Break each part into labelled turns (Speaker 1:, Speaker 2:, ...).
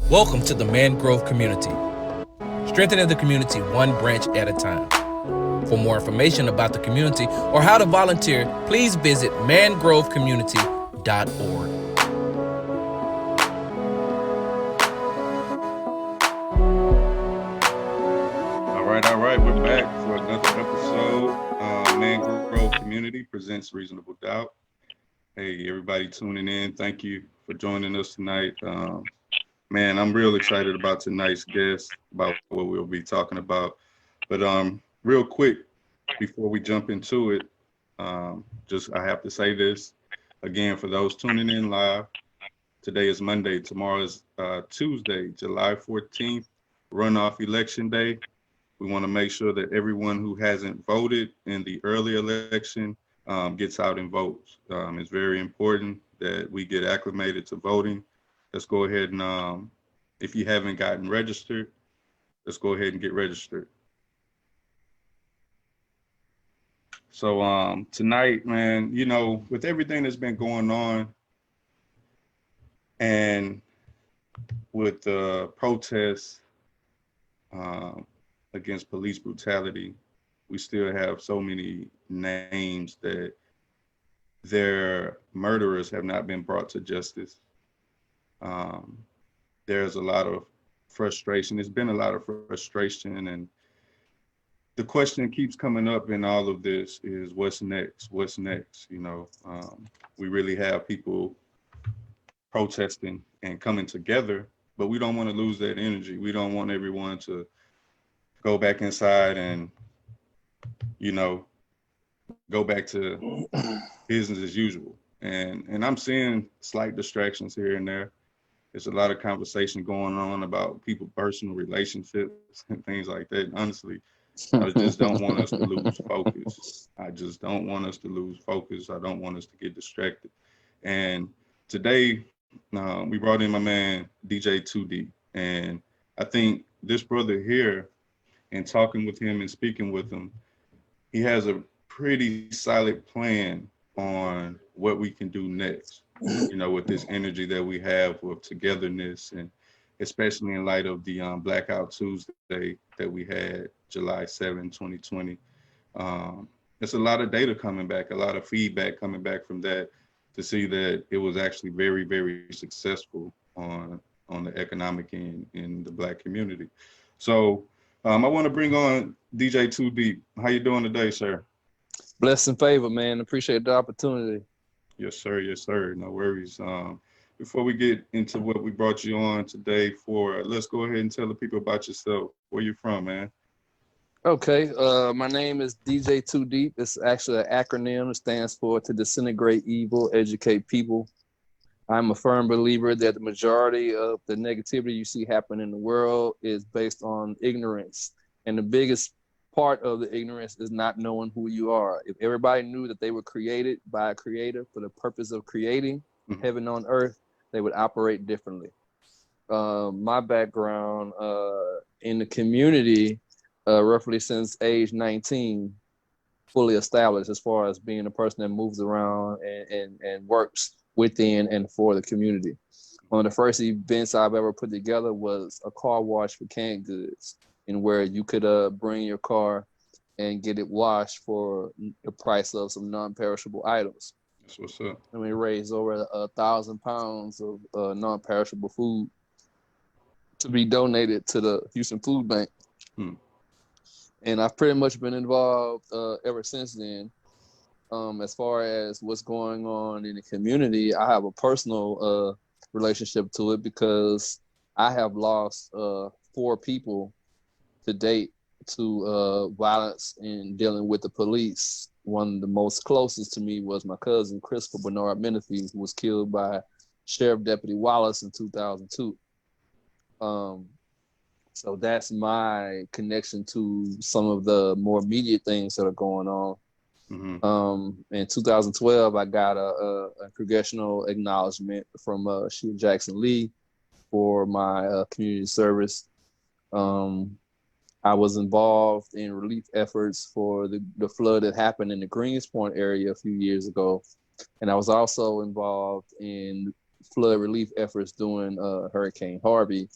Speaker 1: Welcome to the Mangrove Community, strengthening the community one branch at a time. For more information about the community or how to volunteer, please visit mangrovecommunity.org.
Speaker 2: All right, we're back for another episode. Mangrove Community presents Reasonable Doubt. Hey, everybody tuning in, thank you for joining us tonight. Man, I'm real excited about tonight's guest, about what we'll be talking about. But real quick, before we jump into it, just I have to say this again for those tuning in live. Today is Monday. Tomorrow is Tuesday, July 14th, runoff election day. We want to make sure that everyone who hasn't voted in the early election gets out and votes. It's very important that we get acclimated to voting. Let's go ahead and, if you haven't gotten registered, let's go ahead and get registered. So tonight, man, you know, with everything that's been going on and with the protests against police brutality, we still have so many names that their murderers have not been brought to justice. There's a lot of frustration. There's been a lot of frustration, and the question keeps coming up in all of this is what's next? What's next? You know, we really have people protesting and coming together, but we don't want to lose that energy. We don't want everyone to go back inside and, you know, go back to business as usual. And I'm seeing slight distractions here and there. There's a lot of conversation going on about people's personal relationships and things like that. Honestly, I just don't want us to lose focus. I just don't want us to lose focus. I don't want us to get distracted. And today, we brought in my man, DJ II D.E.E.P. And I think this brother here, and talking with him and speaking with him, he has a pretty solid plan on what we can do next, you know, with this energy that we have with togetherness, and especially in light of the Blackout Tuesday that we had July 7, 2020. There's a lot of data coming back, a lot of feedback coming back from that to see that it was actually very, very successful on the economic end in the Black community. So I want to bring on DJ II D.E.E.P. How you doing today, sir?
Speaker 3: Blessed and favor, man. Appreciate the opportunity.
Speaker 2: Yes, sir. Yes, sir. No worries. Before we get into what we brought you on today for, let's go ahead and tell the people about yourself. Where you from, man?
Speaker 3: Okay. My name is DJ II D.E.E.P. It's actually an acronym. It stands for To Disintegrate Evil, Educate People. I'm a firm believer that the majority of the negativity you see happen in the world is based on ignorance. And the biggest part of the ignorance is not knowing who you are. If everybody knew that they were created by a creator for the purpose of creating heaven on earth, they would operate differently. My background in the community, roughly since age 19, fully established as far as being a person that moves around and works within and for the community. One of the first events I've ever put together was a car wash for canned goods, in where you could bring your car and get it washed for the price of some non-perishable items.
Speaker 2: That's what's up.
Speaker 3: And we raised over 1,000 pounds of non-perishable food to be donated to the Houston Food Bank. And I've pretty much been involved ever since then. As far as what's going on in the community, I have a personal relationship to it because I have lost 4 people to date to violence in dealing with the police. One of the most closest to me was my cousin, Christopher Bernard Menifee, who was killed by Sheriff Deputy Wallace in 2002. So that's my connection to some of the more immediate things that are going on. In 2012, I got a congressional acknowledgement from Sheila Jackson Lee for my community service. I was involved in relief efforts for the flood that happened in the Greenspoint area a few years ago. And I was also involved in flood relief efforts during Hurricane Harvey,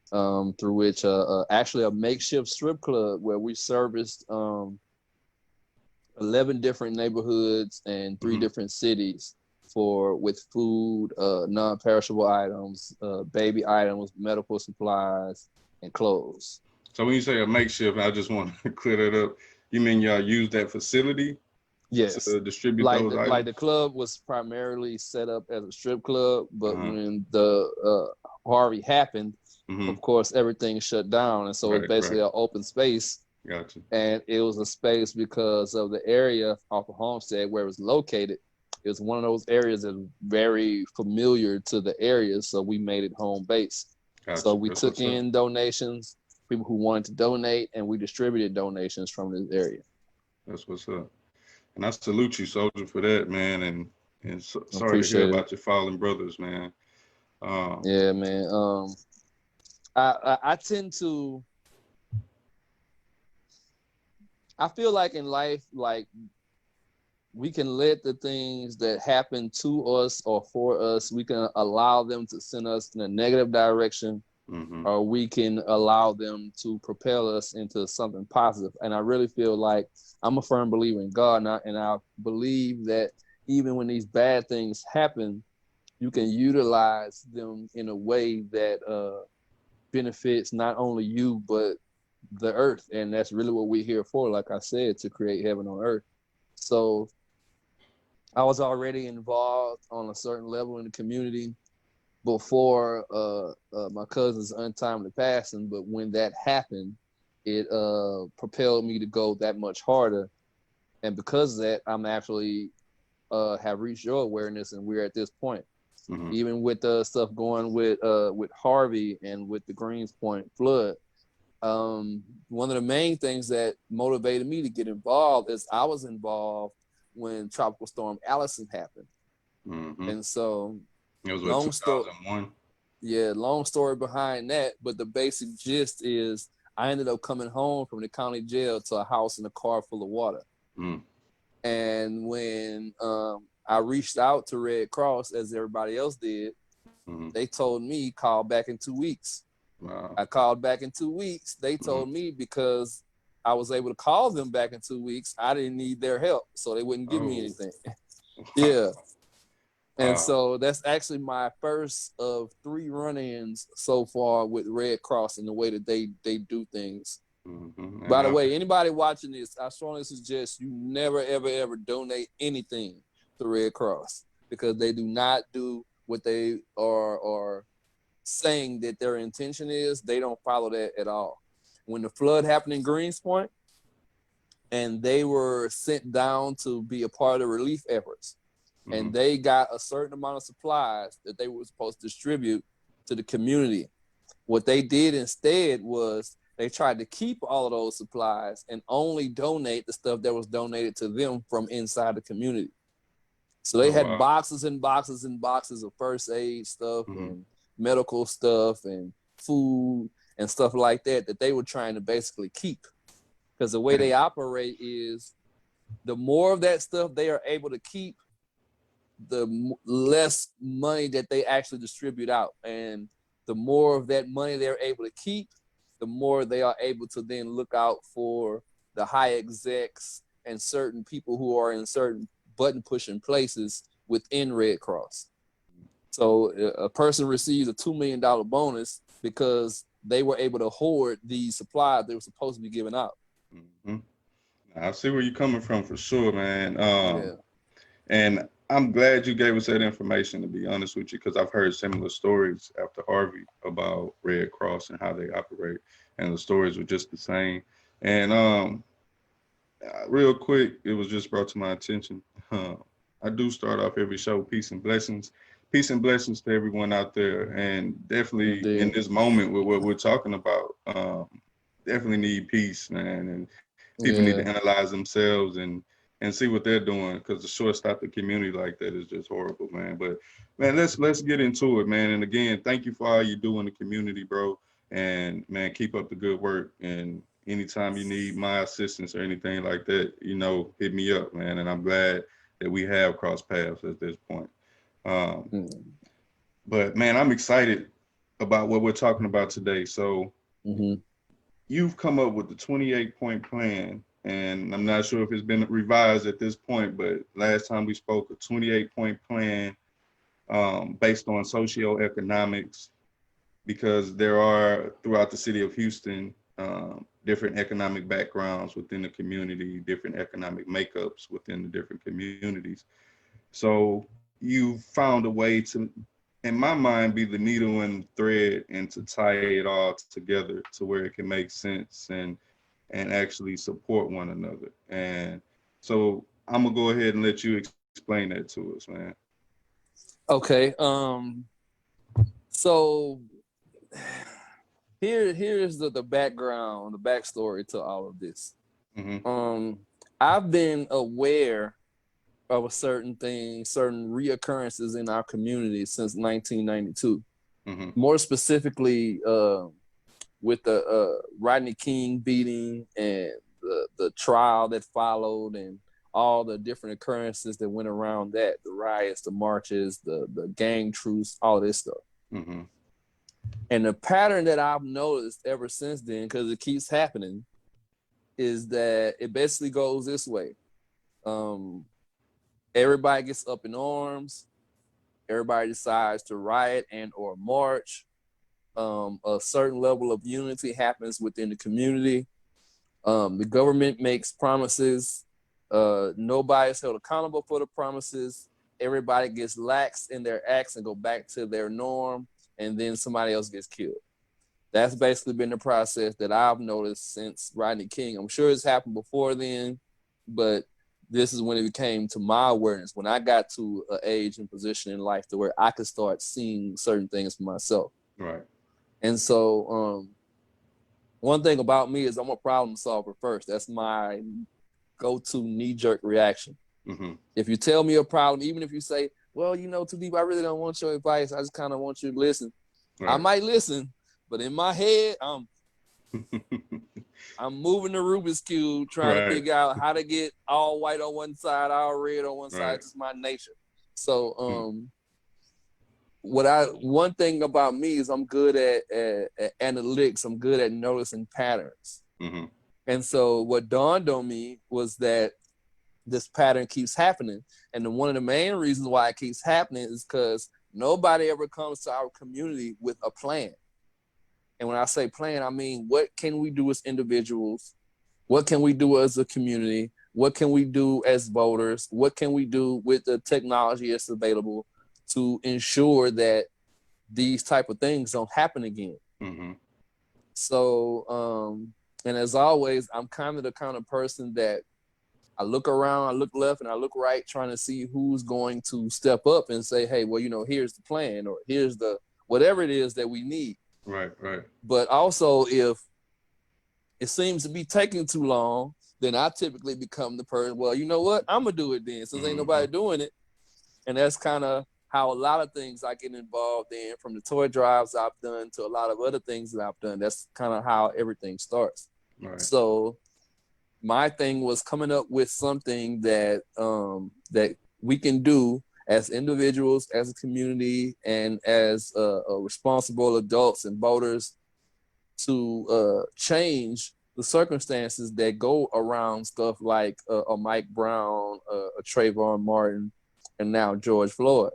Speaker 3: through which actually a makeshift strip club where we serviced 11 different neighborhoods and 3 different cities with food, non-perishable items, baby items, medical supplies, and clothes.
Speaker 2: So when you say a makeshift, I just want to clear that up. You mean y'all use that facility?
Speaker 3: Yes.
Speaker 2: To distribute those items?
Speaker 3: Like the club was primarily set up as a strip club, but when the Harvey happened, of course, everything shut down. And so it's basically an open space.
Speaker 2: Gotcha.
Speaker 3: And it was a space because of the area off of Homestead where it was located. It was one of those areas that was very familiar to the area. So we made it home base. Gotcha. So we took in donations, people who wanted to donate, and we distributed donations from this area.
Speaker 2: That's what's up. And I salute you, soldier, for that, man. And sorry to hear about your fallen brothers, man.
Speaker 3: Yeah, man. I tend to. I feel like in life, like we can let the things that happen to us or for us, we can allow them to send us in a negative direction, or we can allow them to propel us into something positive. And I really feel like I'm a firm believer in God, and I believe that even when these bad things happen, you can utilize them in a way that benefits not only you, but the earth. And that's really what we're here for, like I said, to create heaven on earth. So I was already involved on a certain level in the community before my cousin's untimely passing, but when that happened, it propelled me to go that much harder. And because of that, I'm actually have reached your awareness, and we're at this point. Even with the stuff going with Harvey and with the Greens Point flood, one of the main things that motivated me to get involved is I was involved when Tropical Storm Allison happened. And so
Speaker 2: it was what, 2001?
Speaker 3: Yeah, long story behind that, but the basic gist is I ended up coming home from the county jail to a house in a car full of water. And when I reached out to Red Cross, as everybody else did, they told me call back in 2 weeks.
Speaker 2: Wow.
Speaker 3: I called back in 2 weeks. They told me because I was able to call them back in 2 weeks, I didn't need their help, so they wouldn't give me anything. Yeah. And so that's actually my first of 3 run-ins so far with Red Cross and the way that they do things. By the way, anybody watching this, I strongly suggest you never, ever, ever donate anything to Red Cross, because they do not do what they are saying that their intention is. They don't follow that at all. When the flood happened in Greens Point and they were sent down to be a part of the relief efforts, and they got a certain amount of supplies that they were supposed to distribute to the community, what they did instead was they tried to keep all of those supplies and only donate the stuff that was donated to them from inside the community. So they had boxes and boxes and boxes of first aid stuff and medical stuff and food and stuff like that they were trying to basically keep. Because the way they operate is the more of that stuff they are able to keep, the less money that they actually distribute out. And the more of that money they're able to keep, the more they are able to then look out for the high execs and certain people who are in certain button pushing places within Red Cross. So a person receives a $2 million bonus because they were able to hoard these supplies they were supposed to be giving out.
Speaker 2: I see where you're coming from for sure, man. And I'm glad you gave us that information, to be honest with you, because I've heard similar stories after Harvey about Red Cross and how they operate, and the stories were just the same. And real quick, it was just brought to my attention. I do start off every show, peace and blessings. Peace and blessings to everyone out there. And definitely in this moment with what we're talking about, definitely need peace, man. And people need to analyze themselves and see what they're doing, because the shortstop the community like that is just horrible, man. But man, let's get into it, man. And again, thank you for all you do in the community, bro. And man, keep up the good work. And anytime you need my assistance or anything like that, hit me up, man. And I'm glad that we have crossed paths at this point. But man, I'm excited about what we're talking about today. So you've come up with the 28-point plan, and I'm not sure if it's been revised at this point, but last time we spoke, a 28-point plan based on socioeconomics, because there are throughout the city of Houston different economic backgrounds within the community, different economic makeups within the different communities. So you found a way to, in my mind, be the needle and thread and to tie it all together to where it can make sense and actually support one another. And so I'm gonna go ahead and let you explain that to us, man.
Speaker 3: Okay. So here's the background, the backstory to all of this. I've been aware of a certain thing, certain reoccurrences in our community since 1992. More specifically, with the Rodney King beating and the trial that followed and all the different occurrences that went around that, the riots, the marches, the gang truce, all this stuff. And the pattern that I've noticed ever since then, because it keeps happening, is that it basically goes this way. Everybody gets up in arms. Everybody decides to riot and or march. A certain level of unity happens within the community. The government makes promises. Nobody's held accountable for the promises. Everybody gets lax in their acts and go back to their norm, and then somebody else gets killed. That's basically been the process that I've noticed since Rodney King. I'm sure it's happened before then, but this is when it became to my awareness, when I got to an age and position in life to where I could start seeing certain things for myself.
Speaker 2: Right.
Speaker 3: And so one thing about me is I'm a problem solver first. That's my go-to knee-jerk reaction. If you tell me a problem, even if you say, well, you know, Too Deep, I really don't want your advice. I just kind of want you to listen. Right. I might listen, but in my head, I'm moving the Rubik's Cube, trying to figure out how to get all white on one side, all red on one side. Just my nature. So one thing about me is I'm good at analytics. I'm good at noticing patterns. And so what dawned on me was that this pattern keeps happening. And one of the main reasons why it keeps happening is because nobody ever comes to our community with a plan. And when I say plan, I mean, what can we do as individuals? What can we do as a community? What can we do as voters? What can we do with the technology that's available to ensure that these type of things don't happen again? So, and as always, I'm kind of the kind of person that I look around, I look left and I look right, trying to see who's going to step up and say, hey, well, you know, here's the plan, or here's the whatever it is that we need.
Speaker 2: Right.
Speaker 3: But also, if it seems to be taking too long, then I typically become the person, well, you know what? I'm going to do it then, since ain't nobody doing it. And that's kind of how a lot of things I get involved in, from the toy drives I've done to a lot of other things that I've done. That's kind of how everything starts. Right. So my thing was coming up with something that that we can do as individuals, as a community, and as responsible adults and voters to change the circumstances that go around stuff like a Mike Brown, a Trayvon Martin, and now George Floyd.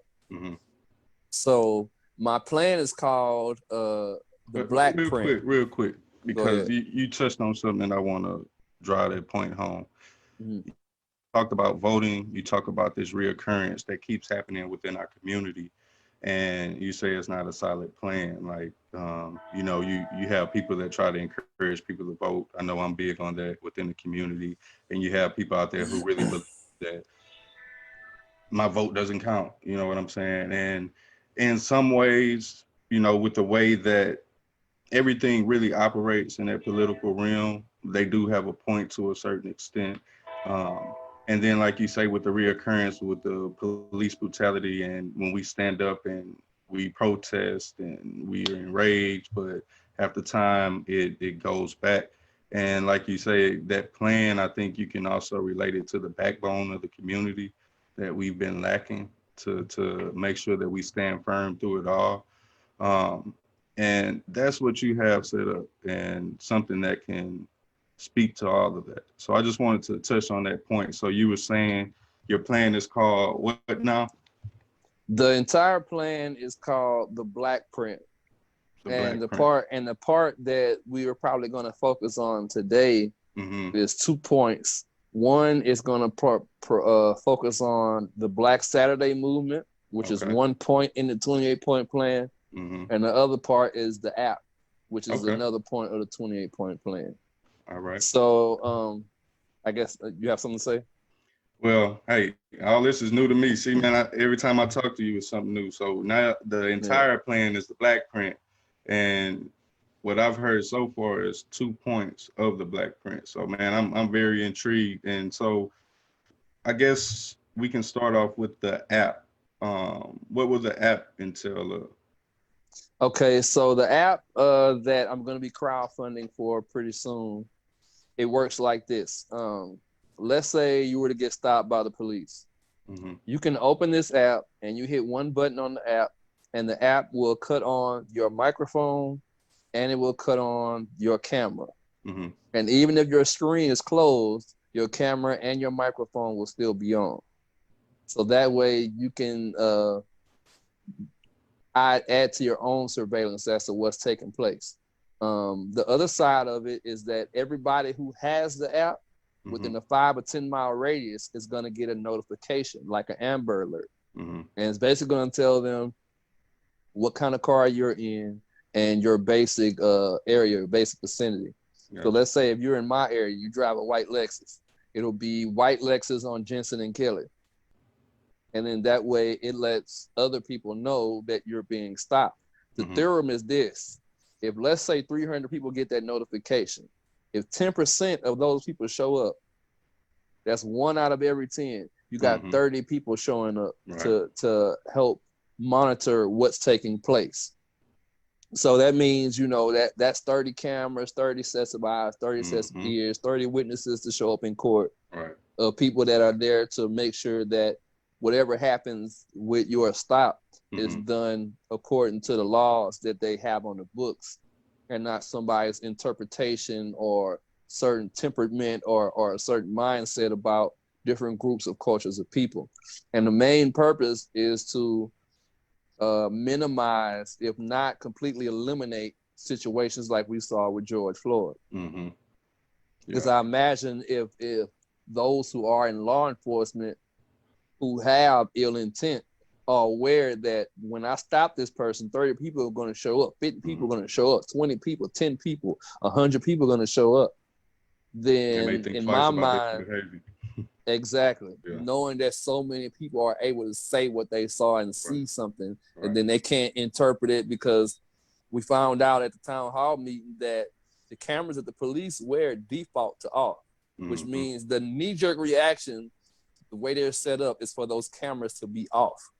Speaker 3: So my plan is called the Black Print.
Speaker 2: Real quick, because you touched on something that I want to drive that point home. You talked about voting. You talk about this reoccurrence that keeps happening within our community, and you say it's not a solid plan. Like, you know, you have people that try to encourage people to vote. I know I'm big on that within the community, and you have people out there who really believe that my vote doesn't count. You know what I'm saying? And in some ways, you know, with the way that everything really operates in that political realm, they do have a point to a certain extent. And then, like you say, with the reoccurrence with the police brutality, and when we stand up and we protest and we are enraged, but half the time it goes back. And like you say, that plan, I think you can also relate it to the backbone of the community that we've been lacking to make sure that we stand firm through it all. And that's what you have set up, and something that can speak to all of that. So I just wanted to touch on that point. So you were saying your plan is called what now?
Speaker 3: The entire plan is called the Black Print. The part that we are probably going to focus on today is 2 points. One is going to focus on the Black Saturday movement, which is 1 point in the 28-point plan. And the other part is the app, which is another point of the 28-point plan.
Speaker 2: All right.
Speaker 3: So I guess you have something to say?
Speaker 2: Well, hey, all this is new to me. See, man, every time I talk to you, it's something new. So now the entire plan is the Black Print. And what I've heard so far is 2 points of the Black Print. So, man, I'm very intrigued. And so I guess we can start off with the app. What will the app entail of?
Speaker 3: Okay, so the app that I'm going to be crowdfunding for pretty soon, it works like this. Let's say you were to get stopped by the police. You can open this app and you hit one button on the app, and the app will cut on your microphone and it will cut on your camera. And even if your screen is closed, your camera and your microphone will still be on. So that way you can add to your own surveillance as to what's taking place. The other side of it is that everybody who has the app within a 5 or 10 mile radius is going to get a notification, like an Amber Alert. And it's basically going to tell them what kind of car you're in and your basic area, your basic vicinity. So let's say if you're in my area, you drive a white Lexus, it'll be white Lexus on Jensen and Kelly. And then that way it lets other people know that you're being stopped. The theorem is this: if let's say 300 people get that notification, if 10% of those people show up, that's 1 out of every 10. You got 30 people showing up to help monitor what's taking place. So that means, you know, that's 30 cameras, 30 sets of eyes, 30 sets of ears, 30 witnesses to show up in court, people that are there to make sure that whatever happens with your stop is done according to the laws that they have on the books, and not somebody's interpretation or certain temperament or a certain mindset about different groups of cultures of people. And the main purpose is to minimize, if not completely eliminate, situations like we saw with George Floyd. Because I imagine if those who are in law enforcement who have ill intent are aware that when I stop this person, 30 people are going to show up, 50 people are going to show up, 20 people, 10 people, 100 people are going to show up, then in my mind, exactly, knowing that so many people are able to say what they saw and see something, and then they can't interpret it, because we found out at the town hall meeting that the cameras that the police wear default to off, which means the knee-jerk reaction, the way they're set up, is for those cameras to be off.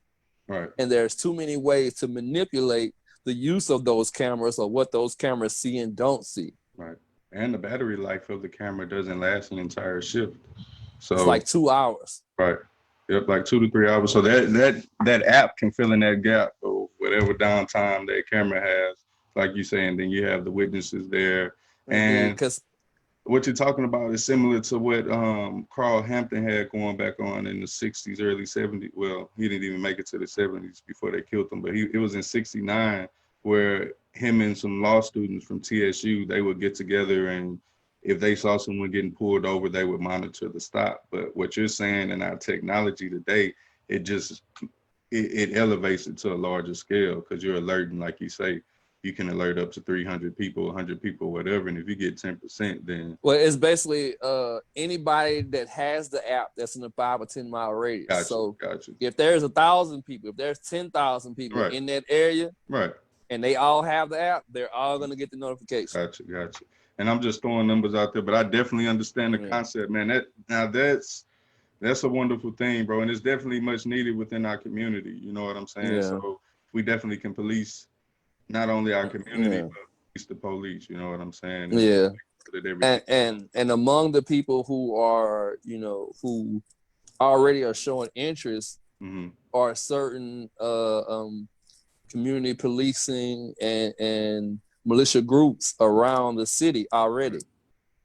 Speaker 3: And there's too many ways to manipulate the use of those cameras or what those cameras see and don't see.
Speaker 2: And the battery life of the camera doesn't last an entire shift. So
Speaker 3: it's like 2 hours.
Speaker 2: Yep, like 2 to 3 hours. So that app can fill in that gap of whatever downtime that camera has, like you saying. Then you have the witnesses there, and because what you're talking about is similar to what Carl Hampton had going back on in the 60s, early 70s. Well, he didn't even make it to the 70s before they killed him, but it was in 69 where him and some law students from TSU, they would get together, and if they saw someone getting pulled over, they would monitor the stop. But what you're saying in our technology today, it elevates it to a larger scale, because you're alerting, like you say, you can alert up to 300 people, 100 people, whatever. And if you get 10%, then...
Speaker 3: Well, it's basically anybody that has the app that's in a 5 or 10 mile radius. If there's 1,000 people, if there's 10,000 people in that area, and they all have the app, they're all going to get the notification.
Speaker 2: Gotcha. And I'm just throwing numbers out there, but I definitely understand the concept, man. That's a wonderful thing, bro. And it's definitely much needed within our community. You know what I'm saying? So we definitely can police not only our community, but police the police. You know what I'm saying?
Speaker 3: And among the people who are, who already are showing interest are certain community policing and militia groups around the city already.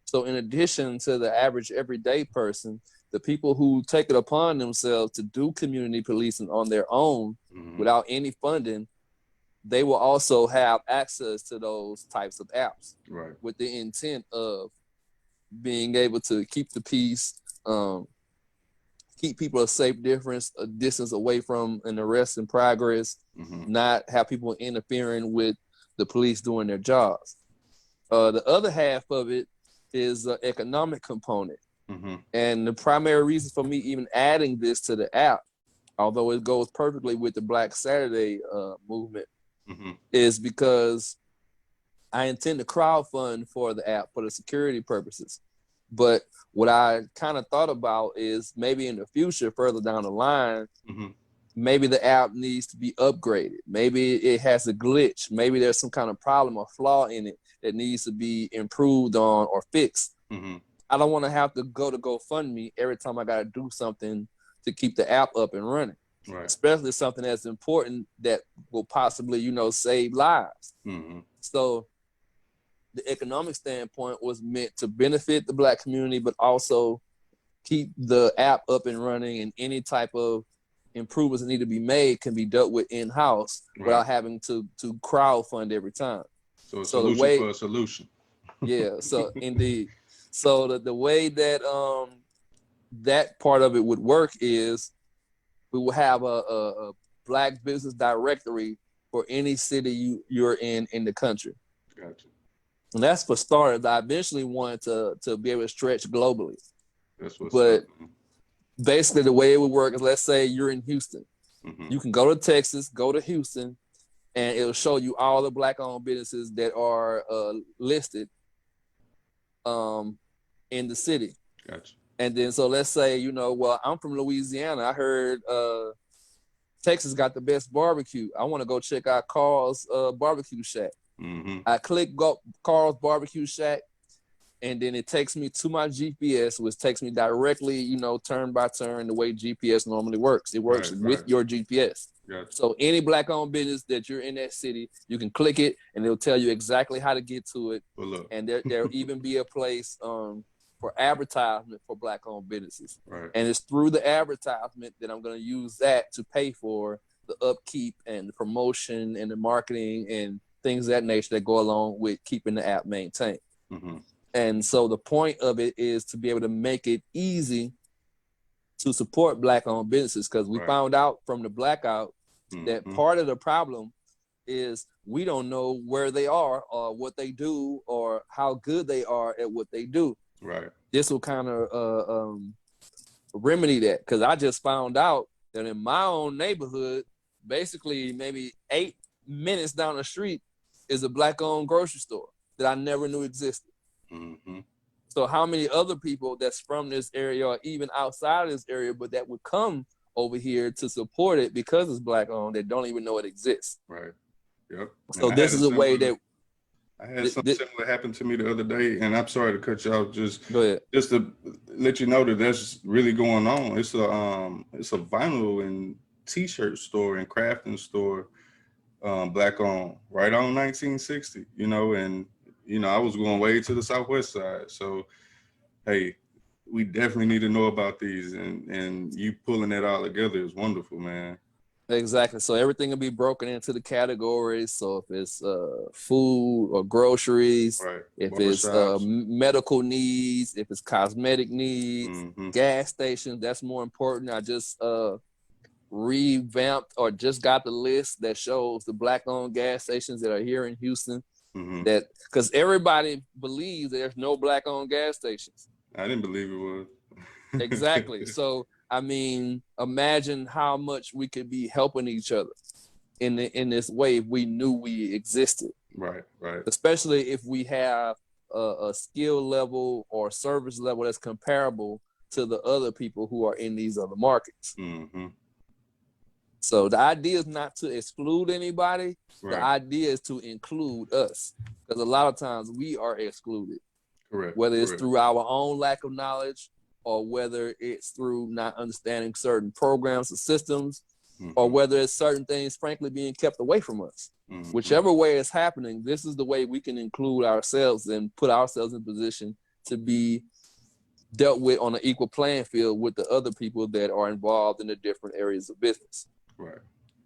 Speaker 3: So in addition to the average everyday person, the people who take it upon themselves to do community policing on their own without any funding, they will also have access to those types of apps with the intent of being able to keep the peace, keep people a distance away from an arrest in progress, not have people interfering with the police doing their jobs. The other half of it is the economic component. And the primary reason for me even adding this to the app, although it goes perfectly with the Black Saturday movement, is because I intend to crowdfund for the app for the security purposes. But what I kind of thought about is maybe in the future, further down the line, maybe the app needs to be upgraded. Maybe it has a glitch. Maybe there's some kind of problem or flaw in it that needs to be improved on or fixed. I don't want to have to go to GoFundMe every time I got to do something to keep the app up and running, especially something that's important that will possibly, save lives. So the economic standpoint was meant to benefit the Black community, but also keep the app up and running, and any type of improvements that need to be made can be dealt with in-house without having to crowdfund every time.
Speaker 2: So a solution for a solution.
Speaker 3: Yeah, so indeed. So the way that that part of it would work is we will have a Black business directory for any city you're in the country.
Speaker 2: Gotcha.
Speaker 3: And that's for starters. I eventually want to be able to stretch globally.
Speaker 2: That's what's
Speaker 3: but
Speaker 2: up, man.
Speaker 3: Basically the way it would work is, let's say you're in Houston. You can go to Texas, go to Houston, and it'll show you all the Black-owned businesses that are listed in the city.
Speaker 2: Gotcha.
Speaker 3: And then, so let's say, well, I'm from Louisiana. I heard Texas got the best barbecue. I want to go check out Carl's Barbecue Shack. I click Carl's Barbecue Shack, and then it takes me to my GPS, which takes me directly, turn by turn, the way GPS normally works. It works with your GPS.
Speaker 2: Gotcha.
Speaker 3: So any Black-owned business that you're in that city, you can click it, and it'll tell you exactly how to get to it.
Speaker 2: Well, look.
Speaker 3: And there'll even be a place for advertisement for Black-owned businesses. And it's through the advertisement that I'm going to use that to pay for the upkeep and the promotion and the marketing and things of that nature that go along with keeping the app maintained. And so the point of it is to be able to make it easy to support Black-owned businesses, because we found out from the blackout that part of the problem is we don't know where they are or what they do or how good they are at what they do. This will kind of remedy that, because I just found out that in my own neighborhood, basically maybe 8 minutes down the street is a Black-owned grocery store that I never knew existed. So how many other people that's from this area or even outside of this area, but that would come over here to support it because it's Black-owned, that don't even know it exists.
Speaker 2: Yep.
Speaker 3: So this is a way that
Speaker 2: I had something similar happen to me the other day, and I'm sorry to cut you off.
Speaker 3: Go ahead.
Speaker 2: Just to let you know that that's really going on. It's a vinyl and T-shirt store and crafting store, Black-owned, right on 1960. And I was going way to the southwest side. So, hey, we definitely need to know about these, and you pulling that all together is wonderful, man.
Speaker 3: Exactly. So everything will be broken into the categories. So if it's food or groceries, if it's medical needs, if it's cosmetic needs, gas stations, that's more important. I just revamped or just got the list that shows the Black-owned gas stations that are here in Houston. That because everybody believes there's no Black-owned gas stations.
Speaker 2: I didn't believe it was.
Speaker 3: Exactly. So I mean, imagine how much we could be helping each other in this way if we knew we existed.
Speaker 2: Right.
Speaker 3: Especially if we have a skill level or service level that's comparable to the other people who are in these other markets. So the idea is not to exclude anybody. The idea is to include us, because a lot of times we are excluded. Whether it's through our own lack of knowledge or whether it's through not understanding certain programs or systems. or whether it's certain things, frankly, being kept away from us. Whichever way it's happening, this is the way we can include ourselves and put ourselves in position to be dealt with on an equal playing field with the other people that are involved in the different areas of business.
Speaker 2: Right.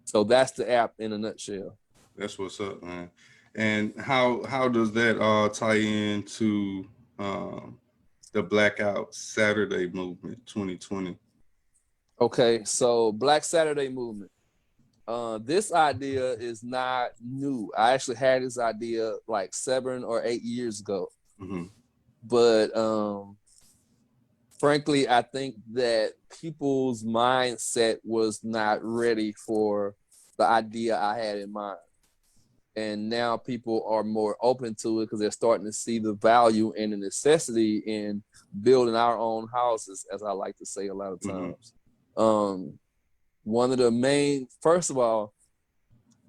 Speaker 3: So that's the app in a nutshell.
Speaker 2: That's what's up, man. And how does that all tie into the Blackout Saturday movement 2020?
Speaker 3: Okay, so Black Saturday movement. This idea is not new. I actually had this idea like 7 or 8 years ago. But frankly, I think that people's mindset was not ready for the idea I had in mind. And now people are more open to it because they're starting to see the value and the necessity in building our own houses, as I like to say a lot of times. One of the main, first of all,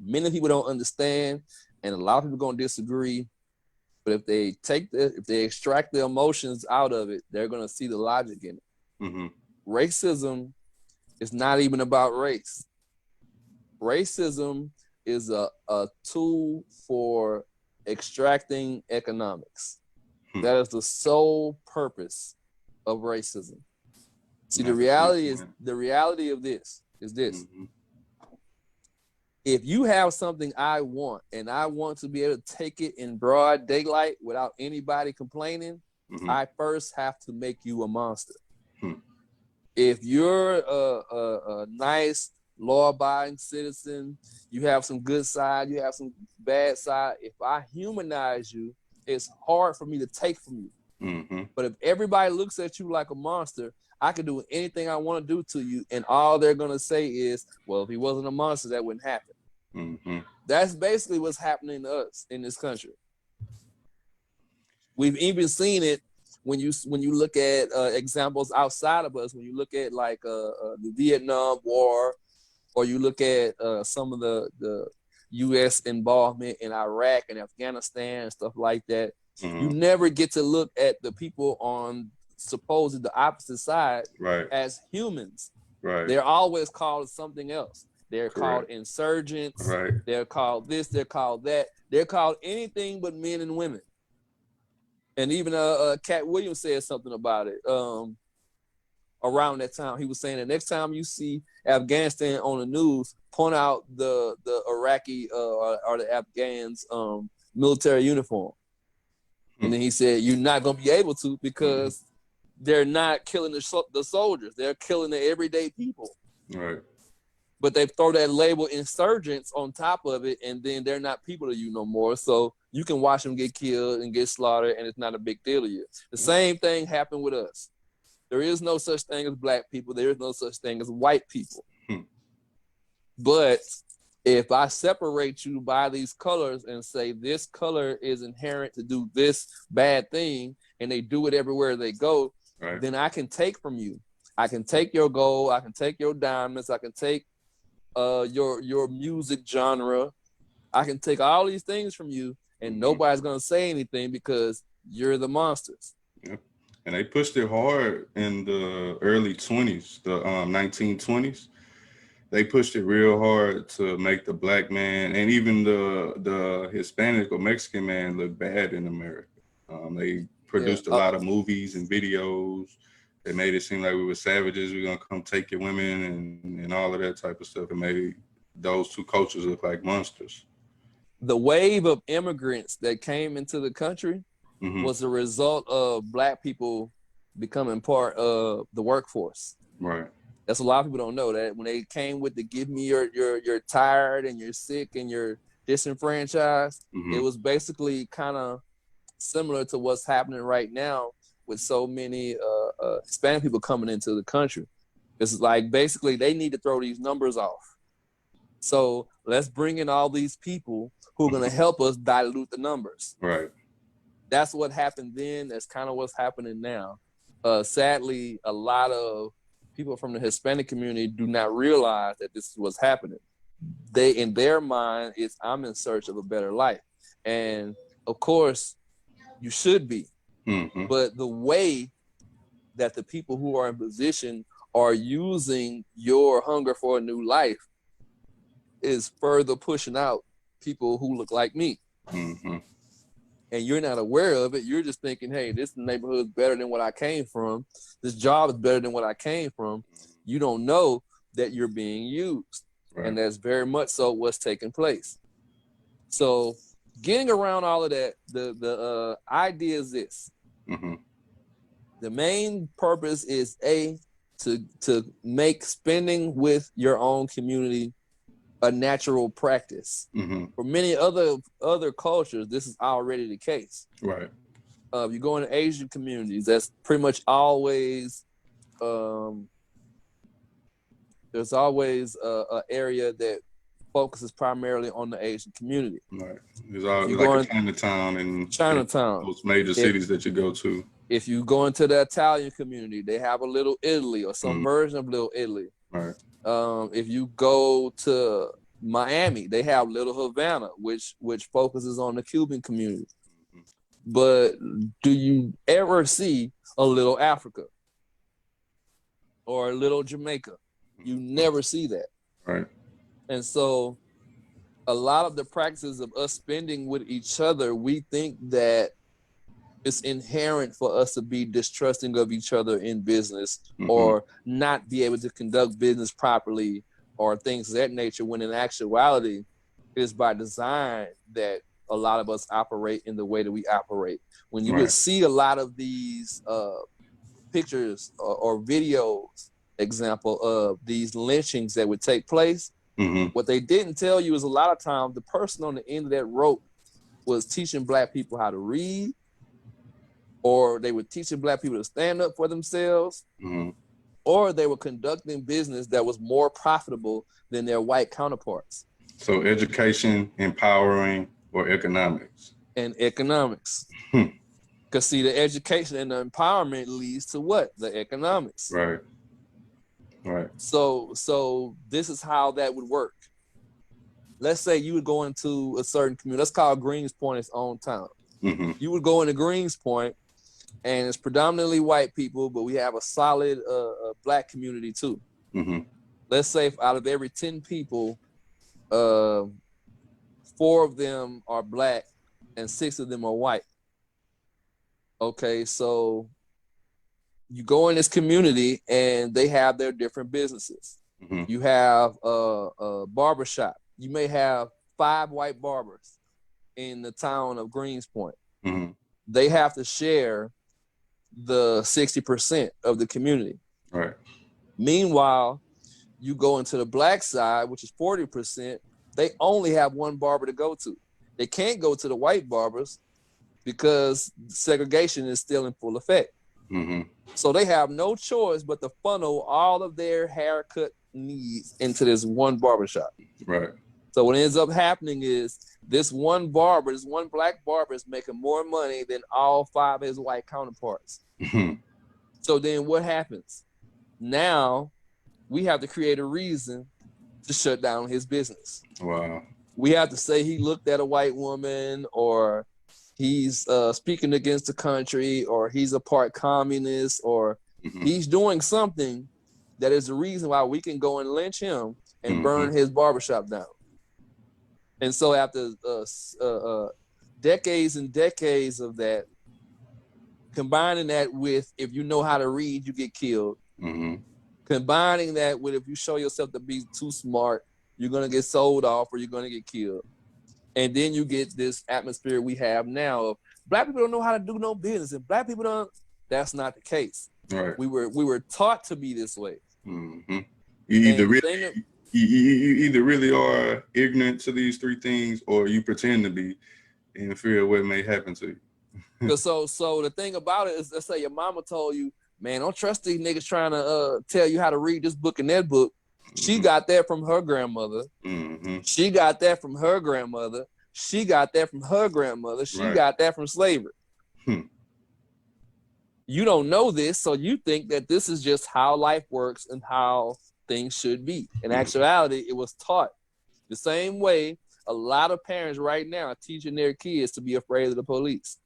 Speaker 3: many people don't understand, and a lot of people gonna disagree. But if they extract the emotions out of it, they're gonna see the logic in it. Racism is not even about race. Racism is a tool for extracting economics. That is the sole purpose of racism. See, the reality of this is this. If you have something I want and I want to be able to take it in broad daylight without anybody complaining, I first have to make you a monster. If you're a nice, law-abiding citizen, you have some good side, you have some bad side. If I humanize you, it's hard for me to take from you. But if everybody looks at you like a monster, I can do anything I want to do to you, and all they're gonna say is, well, if he wasn't a monster, that wouldn't happen. That's basically what's happening to us in this country. We've even seen it when you look at examples outside of us. When you look at like the Vietnam War, or you look at some of the U.S. involvement in Iraq and Afghanistan and stuff like that. You never get to look at the people on supposedly the opposite side as humans. They're always called something else. They're called insurgents. They're called this. They're called that. They're called anything but men and women. And even Cat Williams said something about it around that time. He was saying that next time you see Afghanistan on the news, point out the Iraqi or the Afghans military uniform. And then he said, you're not going to be able to because they're not killing the soldiers. They're killing the everyday people. But they throw that label insurgents on top of it, and then they're not people to you no more. So you can watch them get killed and get slaughtered, and it's not a big deal to you. The same thing happened with us. There is no such thing as black people. There is no such thing as white people. But if I separate you by these colors and say this color is inherent to do this bad thing, and they do it everywhere they go, then I can take from you. I can take your gold. I can take your diamonds. I can take your music genre. I can take all these things from you, and nobody's gonna say anything because you're the monsters.
Speaker 2: And they pushed it hard in the early 20s, the 1920s. They pushed it real hard to make the black man and even the Hispanic or Mexican man look bad in America. They produced a lot of movies and videos. They made it seem like we were savages. We're gonna come take your women and all of that type of stuff. It made those two cultures look like monsters.
Speaker 3: The wave of immigrants that came into the country was the result of black people becoming part of the workforce. That's a lot of people don't know that when they came with the give me you're tired and you're sick and you're disenfranchised, it was basically kind of similar to what's happening right now with so many Hispanic people coming into the country. It's like basically they need to throw these numbers off. So let's bring in all these people who are going to help us dilute the numbers. That's what happened then. That's kind of what's happening now. Sadly, a lot of people from the Hispanic community do not realize that this is what's happening. They, in their mind, is I'm in search of a better life. And of course, you should be. But the way that the people who are in position are using your hunger for a new life is further pushing out people who look like me.
Speaker 2: Mm-hmm.
Speaker 3: And you're not aware of it. You're just thinking, hey, this neighborhood is better than what I came from. This job is better than what I came from. You don't know that you're being used.
Speaker 2: Right.
Speaker 3: And that's very much so what's taking place. So getting around all of that, the idea is this.
Speaker 2: Mm-hmm.
Speaker 3: The main purpose is to make spending with your own community a natural practice.
Speaker 2: Mm-hmm.
Speaker 3: For many other cultures, this is already the case.
Speaker 2: Right.
Speaker 3: You go into Asian communities, that's pretty much always there's always a area that focuses primarily on the Asian community.
Speaker 2: Right. There's all
Speaker 3: You
Speaker 2: like
Speaker 3: go
Speaker 2: a
Speaker 3: in
Speaker 2: Chinatown and
Speaker 3: Chinatown.
Speaker 2: those major cities that you go to.
Speaker 3: If you go into the Italian community, they have a Little Italy or some version of Little Italy.
Speaker 2: Right.
Speaker 3: If you go to Miami, they have Little Havana, which focuses on the Cuban community. But do you ever see a Little Africa or a Little Jamaica? You never see that.
Speaker 2: Right.
Speaker 3: And so a lot of the practices of us spending with each other, we think that it's inherent for us to be distrusting of each other in business or not be able to conduct business properly or things of that nature, when in actuality, it's by design that a lot of us operate in the way that we operate. When you would see a lot of these pictures or videos, example of these lynchings that would take place, what they didn't tell you is a lot of times the person on the end of that rope was teaching Black people how to read, or they were teaching Black people to stand up for themselves, or they were conducting business that was more profitable than their white counterparts.
Speaker 2: So education, empowering, or economics?
Speaker 3: And economics. Because see, the education and the empowerment leads to what? The economics.
Speaker 2: Right. Right.
Speaker 3: So this is how that would work. Let's say you would go into a certain community. Let's call Greenspoint its own town. You would go into Greenspoint, and it's predominantly white people, but we have a solid Black community too. Let's say if out of every 10 people, 4 of them are Black and 6 of them are white. Okay, so you go in this community and they have their different businesses. You have a barbershop. You may have 5 white barbers in the town of Greenspoint. They have to share the 60% of the community.
Speaker 2: Right.
Speaker 3: Meanwhile, you go into the Black side, which is 40%, they only have 1 barber to go to. They can't go to the white barbers because segregation is still in full effect. So they have no choice but to funnel all of their haircut needs into this 1 barbershop. Right. So what ends up happening is this 1 barber, this 1 Black barber is making more money than all 5 of his white counterparts. So then what happens? Now we have to create a reason to shut down his business. Wow. We have to say he looked at a white woman, or he's speaking against the country, or he's a part communist, or he's doing something that is the reason why we can go and lynch him and burn his barbershop down. And so after decades and decades of that, combining that with if you know how to read, you get killed. Combining that with if you show yourself to be too smart, you're going to get sold off or you're going to get killed. And then you get this atmosphere we have now of Black people don't know how to do no business, and Black people don't. That's not the case. Right. We were taught to be this way.
Speaker 2: You either really are ignorant to these 3 things, or you pretend to be in fear of what may happen to you.
Speaker 3: So the thing about it is, let's say your mama told you, man, don't trust these niggas trying to tell you how to read this book and that book. She got that from her grandmother. She got that from her grandmother. She got that from her grandmother. She got that from slavery. You don't know this, so you think that this is just how life works and how things should be. In actuality, it was taught the same way a lot of parents right now are teaching their kids to be afraid of the police.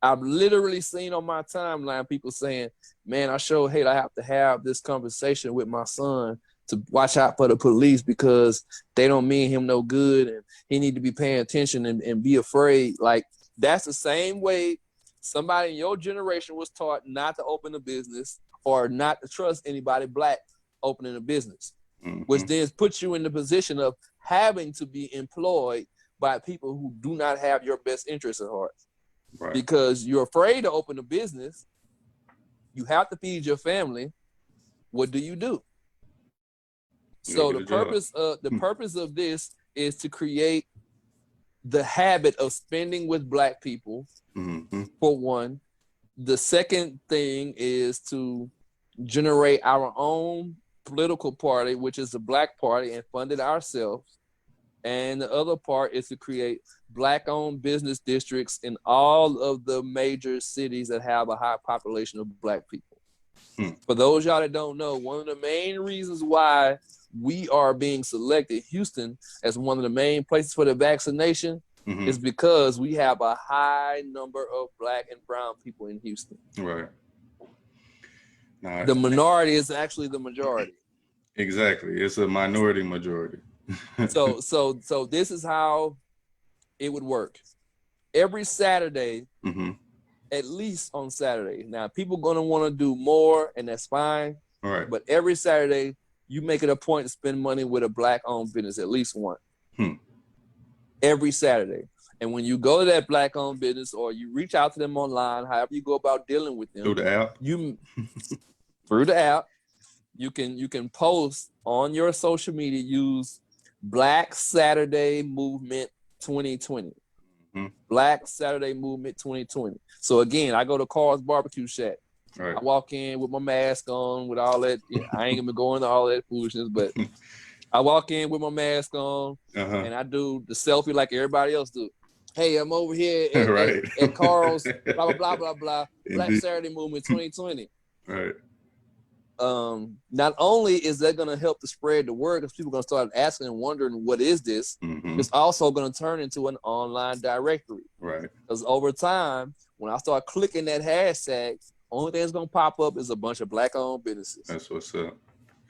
Speaker 3: I've literally seen on my timeline people saying, man, I sure hate I have to have this conversation with my son to watch out for the police because they don't mean him no good and he need to be paying attention and be afraid. Like, that's the same way somebody in your generation was taught not to open a business or not to trust anybody black opening a business, which then puts you in the position of having to be employed by people who do not have your best interests at heart.
Speaker 2: Right.
Speaker 3: Because you're afraid to open a business. You have to feed your family. What do? So the purpose of this is to create the habit of spending with black people, for one. The second thing is to generate our own political party, which is the Black Party, and fund it ourselves. And the other part is to create black-owned business districts in all of the major cities that have a high population of black people. For those y'all that don't know, one of the main reasons why we are being selected, Houston, as one of the main places for the vaccination is because we have a high number of black and brown people in Houston.
Speaker 2: Right.
Speaker 3: The minority is actually the majority.
Speaker 2: Exactly. It's a minority majority.
Speaker 3: So this is how it would work. Every Saturday, at least on Saturday. Now, people gonna want to do more, and that's fine.
Speaker 2: Right.
Speaker 3: But every Saturday, you make it a point to spend money with a black-owned business, at least one. Every Saturday. And when you go to that black-owned business or you reach out to them online, however you go about dealing with them.
Speaker 2: Through the app?
Speaker 3: Through the app, you can post on your social media, use Black Saturday Movement 2020. Black Saturday Movement 2020. So again, I go to Carl's Barbecue Shack. Right. I walk in with my mask on, with all that. I ain't gonna go into all that foolishness, but I walk in with my mask on, and I do the selfie like everybody else do. Hey, I'm over here at Carl's, blah, blah, blah, blah. Black Saturday Movement 2020.
Speaker 2: Right.
Speaker 3: Not only is that going to help to spread the word, because people are going to start asking and wondering, what is this? It's also going to turn into an online directory.
Speaker 2: Right.
Speaker 3: Because over time, when I start clicking that hashtag, only thing that's going to pop up is a bunch of black-owned businesses.
Speaker 2: That's what's up.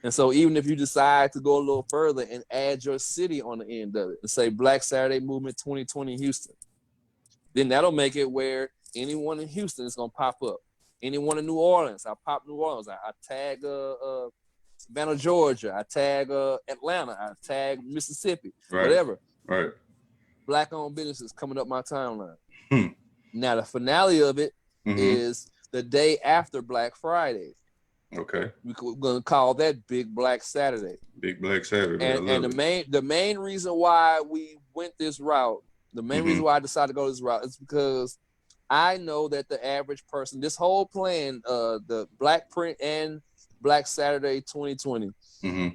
Speaker 3: And so even if you decide to go a little further and add your city on the end of it and say Black Saturday Movement 2020 Houston, then that'll make it where anyone in Houston is going to pop up. Anyone in New Orleans, I pop New Orleans. I tag Savannah, Georgia. I tag Atlanta. I tag Mississippi. Whatever.
Speaker 2: Right.
Speaker 3: Black-owned businesses coming up my timeline. Now, the finale of it is the day after Black Friday.
Speaker 2: Okay.
Speaker 3: We're gonna call that Big Black Saturday.
Speaker 2: Big Black Saturday.
Speaker 3: And the main reason why we went this route, the main reason why I decided to go this route is because I know that the average person, this whole plan, the Black Print and Black Saturday 2020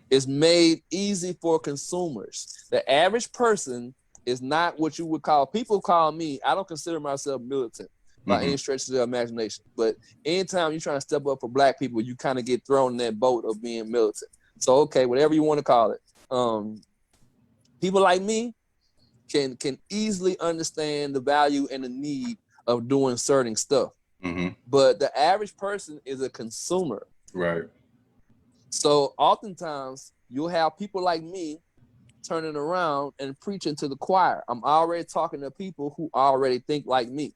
Speaker 3: is made easy for consumers. The average person is not what you would call, people call me, I don't consider myself militant by any stretch of the imagination. But anytime you're trying to step up for black people, you kind of get thrown in that boat of being militant. So, okay, whatever you want to call it. People like me can easily understand the value and the need of doing certain stuff. But the average person is a consumer.
Speaker 2: Right.
Speaker 3: So oftentimes you'll have people like me turning around and preaching to the choir. I'm already talking to people who already think like me.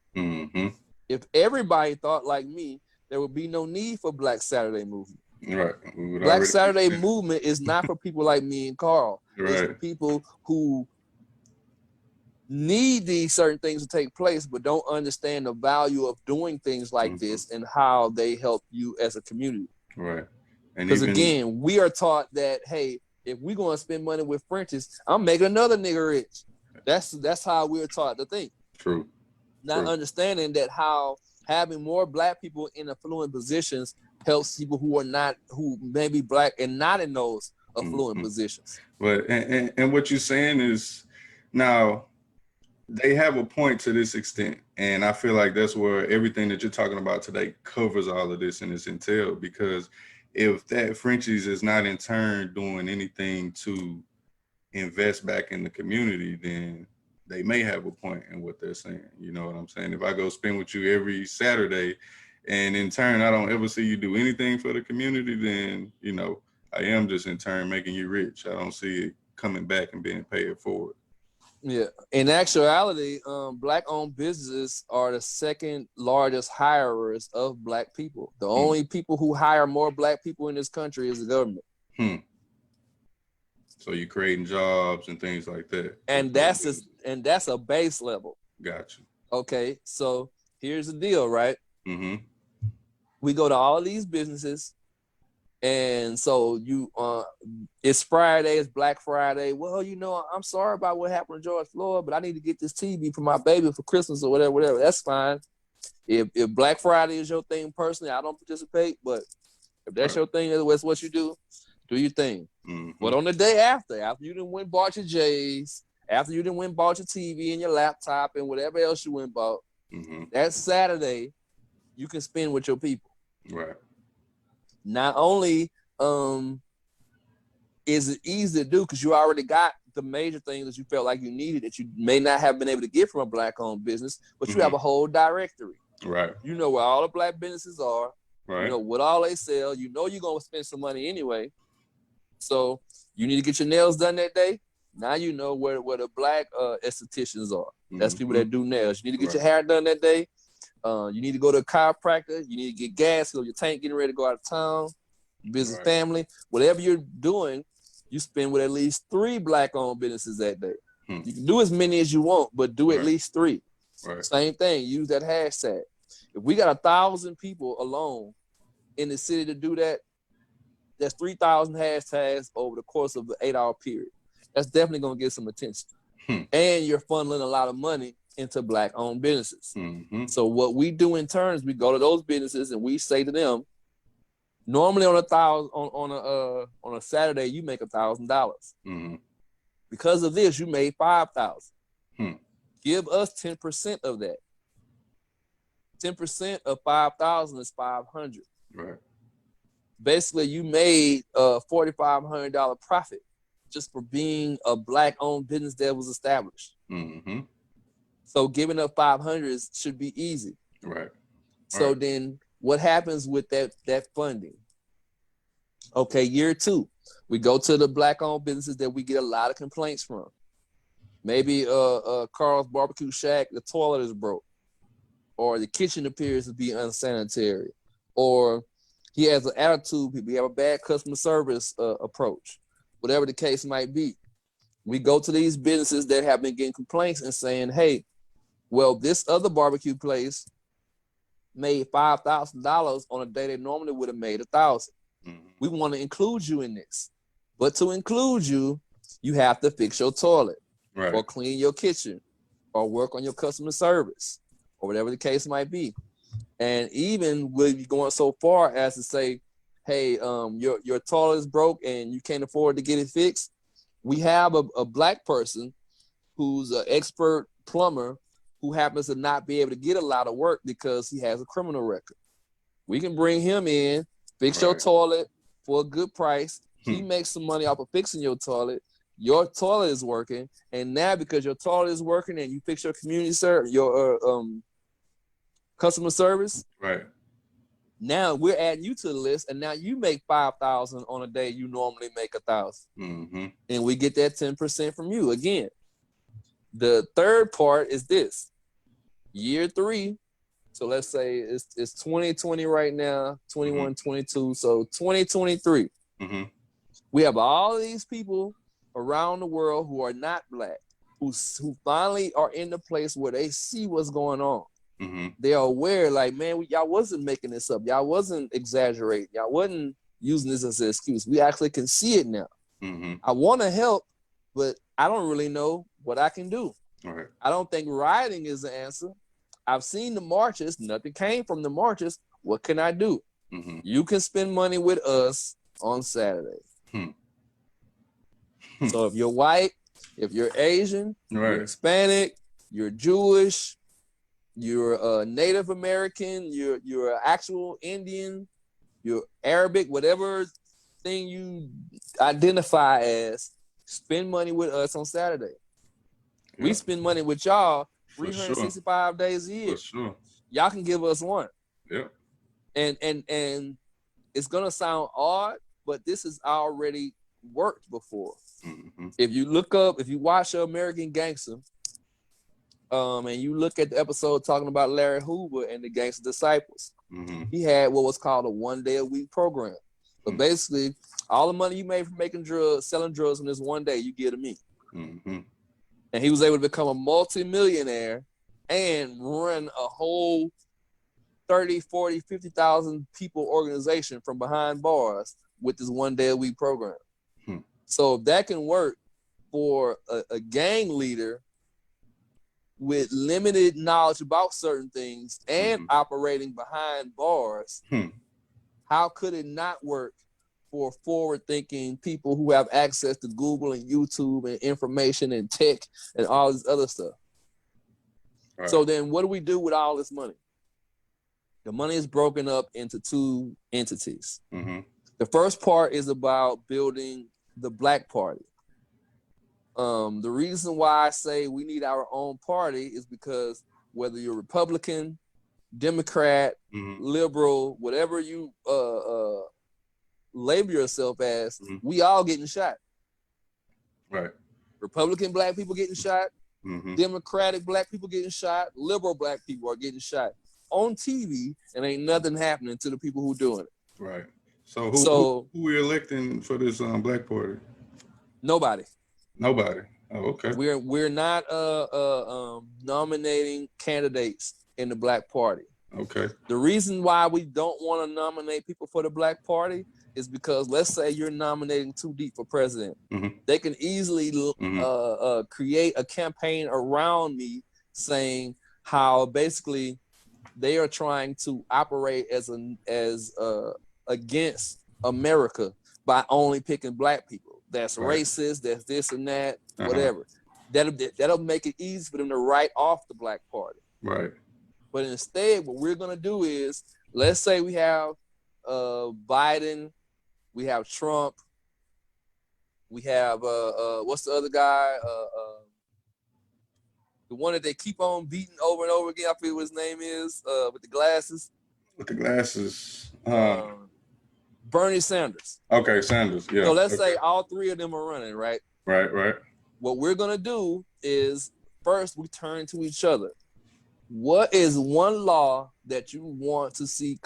Speaker 3: If everybody thought like me, there would be no need for Black Saturday Movement.
Speaker 2: Right.
Speaker 3: Black Saturday Movement is not for people like me and Carl. It's for people who need these certain things to take place, but don't understand the value of doing things like this and how they help you as a community.
Speaker 2: Right.
Speaker 3: Because again, we are taught that, hey, if we're going to spend money with Frenchies, I'm making another nigga rich. That's how we're taught to think.
Speaker 2: True.
Speaker 3: Not understanding that how having more black people in affluent positions helps people who may be black and not in those affluent positions.
Speaker 2: But and what you're saying is, now they have a point to this extent, and I feel like that's where everything that you're talking about today covers all of this in its entail. Because if that Frenchies is not in turn doing anything to invest back in the community, then they may have a point in what they're saying. You know what I'm saying? If I go spend with you every Saturday and in turn I don't ever see you do anything for the community, then, you know, I am just in turn making you rich. I don't see it coming back and being paid forward.
Speaker 3: Yeah. In actuality, Black-owned businesses are the second largest hirers of Black people. The only people who hire more Black people in this country is the government.
Speaker 2: So you're creating jobs and things like that.
Speaker 3: And that's a base level.
Speaker 2: Gotcha.
Speaker 3: Okay, so here's the deal, right? We go to all these businesses, and so it's Friday, it's Black Friday. Well, I'm sorry about what happened to George Floyd, but I need to get this TV for my baby for Christmas or whatever. That's fine. If Black Friday is your thing personally, I don't participate, but if that's your thing, that's what you do your thing. But on the day after you done went and bought your J's, after you done went and bought your TV and your laptop and whatever else you went and bought, that Saturday, you can spend with your people.
Speaker 2: Right.
Speaker 3: Not only is it easy to do because you already got the major things that you felt like you needed that you may not have been able to get from a Black-owned business, but you have a whole directory.
Speaker 2: Right.
Speaker 3: You know where all the Black businesses are.
Speaker 2: Right.
Speaker 3: You know what all they sell. You know you're going to spend some money anyway. So you need to get your nails done that day. Now you know where the Black estheticians are. That's people that do nails. You need to get your hair done that day. You need to go to a chiropractor. You need to get gas, so your tank getting ready to go out of town. Business, family, whatever you're doing, you spend with at least 3 Black-owned businesses that day. You can do as many as you want, but do at least 3. Same thing. Use that hashtag. If we got 1,000 people alone in the city to do that, that's 3,000 hashtags over the course of an 8-hour period. That's definitely going to get some attention. And you're funneling a lot of money into Black-owned businesses. So what we do in turn is we go to those businesses and we say to them, normally on a Saturday, you make $1,000. Because of this, you made 5,000. Give us 10% of that. 10% of 5,000 is 500.
Speaker 2: Right.
Speaker 3: Basically, you made a $4,500 profit just for being a Black-owned business that was established. So giving up 500 should be easy.
Speaker 2: Right.
Speaker 3: So then what happens with that funding? Okay, year 2, we go to the Black-owned businesses that we get a lot of complaints from. Maybe Carl's Barbecue Shack, the toilet is broke, or the kitchen appears to be unsanitary, or he has an attitude, we have a bad customer service approach, whatever the case might be. We go to these businesses that have been getting complaints and saying, hey, well, this other barbecue place made $5,000 on a day they normally would have made $1,000. We want to include you in this. But to include you, you have to fix your toilet or clean your kitchen or work on your customer service or whatever the case might be. And even with you going so far as to say, hey, your toilet is broke and you can't afford to get it fixed, we have a Black person who's an expert plumber who happens to not be able to get a lot of work because he has a criminal record. We can bring him in, fix your toilet for a good price. He makes some money off of fixing your toilet. Your toilet is working, and now because your toilet is working and you fix your community service, your customer service, now we're adding you to the list, and now you make 5,000 on a day you normally make 1,000, and we get that 10% from you. Again, the third part is this: year 3. So let's say it's 2020 right now, 21, 22. So 2023, we have all these people around the world who are not Black, who finally are in the place where they see what's going on. They are aware, like, man, y'all wasn't making this up. Y'all wasn't exaggerating. Y'all wasn't using this as an excuse. We actually can see it now. I want to help, but I don't really know what I can do. I don't think rioting is the answer. I've seen the marches. Nothing came from the marches. What can I do? You can spend money with us on Saturday. So if you're white, if you're Asian, you're Hispanic, you're Jewish, you're a Native American, you're an actual Indian, you're Arabic, whatever thing you identify as, spend money with us on Saturday. We spend money with y'all 365 days a year. Y'all can give us one. And it's gonna sound odd, but this has already worked before.
Speaker 2: Mm-hmm.
Speaker 3: If you watch American Gangster, and you look at the episode talking about Larry Hoover and the Gangster Disciples,
Speaker 2: Mm-hmm.
Speaker 3: he had what was called a 1 day a week program. So basically, all the money you made from making drugs, selling drugs in this 1 day, you give to me.
Speaker 2: Mm-hmm.
Speaker 3: And he was able to become a multi-millionaire and run a whole 30, 40, 50,000 people organization from behind bars with this 1 day a week program. So if that can work for a gang leader with limited knowledge about certain things and operating behind bars, how could it not work for forward-thinking people who have access to Google and YouTube and information and tech and all this other stuff? Right. So then what do we do with all this money? The money is broken up into two entities. The first part is about building the Black Party. The reason why I say we need our own party is because whether you're Republican, Democrat, liberal, whatever you label yourself as, we all getting shot.
Speaker 2: Right.
Speaker 3: Republican Black people getting shot, Democratic Black people getting shot, liberal Black people are getting shot on TV, and ain't nothing happening to the people who doing it.
Speaker 2: Right. So who we electing for this Black Party?
Speaker 3: Nobody.
Speaker 2: Nobody. Oh, okay.
Speaker 3: We're not nominating candidates in the Black Party.
Speaker 2: Okay.
Speaker 3: The reason why we don't want to nominate people for the Black Party is because let's say you're nominating II D.E.E.P for president. They can easily create a campaign around me saying how basically they are trying to operate as against America by only picking Black people. That's racist, that's this and that, whatever. That'll make it easy for them to write off the Black Party. Right. But instead, what we're gonna do is, let's say we have Biden, we have Trump, we have what's the other guy? The one that they keep on beating over and over again. I forget what his name is, with the glasses.
Speaker 2: With the glasses.
Speaker 3: Bernie Sanders.
Speaker 2: Okay, Sanders. Yeah.
Speaker 3: So let's say all three of them are running, right?
Speaker 2: Right.
Speaker 3: What we're gonna do is first we turn to each other. What is one law that you want to see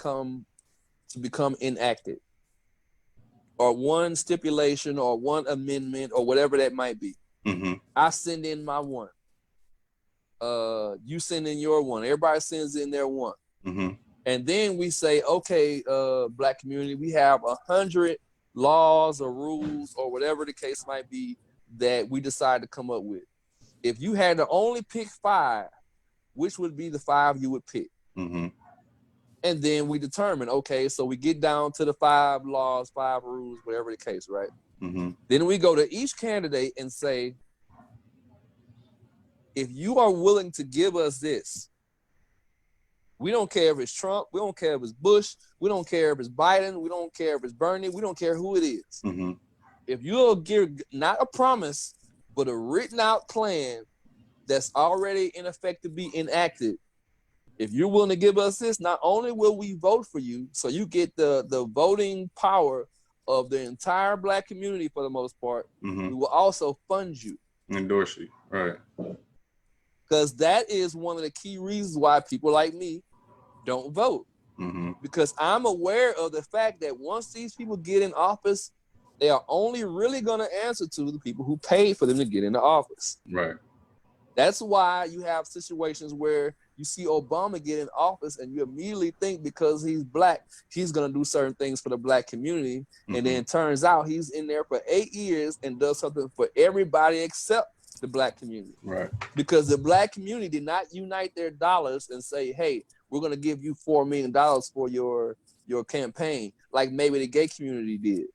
Speaker 3: become enacted? Or one stipulation or one amendment or whatever that might be. I send in my one. You send in your one. Everybody sends in their one. And then we say, okay, Black community, we have 100 laws or rules or whatever the case might be that we decide to come up with. If you had to only pick 5, which would be the 5 you would pick? And then we determine, okay, so we get down to the 5 laws, 5 rules, whatever the case, right? Then we go to each candidate and say, if you are willing to give us this, we don't care if it's Trump, we don't care if it's Bush, we don't care if it's Biden, we don't care if it's Bernie, we don't care who it is. If you'll give not a promise, but a written out plan that's already in effect to be enacted, if you're willing to give us this, not only will we vote for you, so you get the voting power of the entire Black community for the most part, we will also fund you.
Speaker 2: Endorse you, right.
Speaker 3: Because that is one of the key reasons why people like me don't vote. Because I'm aware of the fact that once these people get in office, they are only really going to answer to the people who paid for them to get into office.
Speaker 2: Right.
Speaker 3: That's why you have situations where you see Obama get in office and you immediately think because he's Black, he's going to do certain things for the Black community. And then it turns out he's in there for 8 years and does something for everybody except the Black community.
Speaker 2: Right.
Speaker 3: Because the Black community did not unite their dollars and say, hey, we're going to give you $4 million for your campaign, like maybe the gay community did,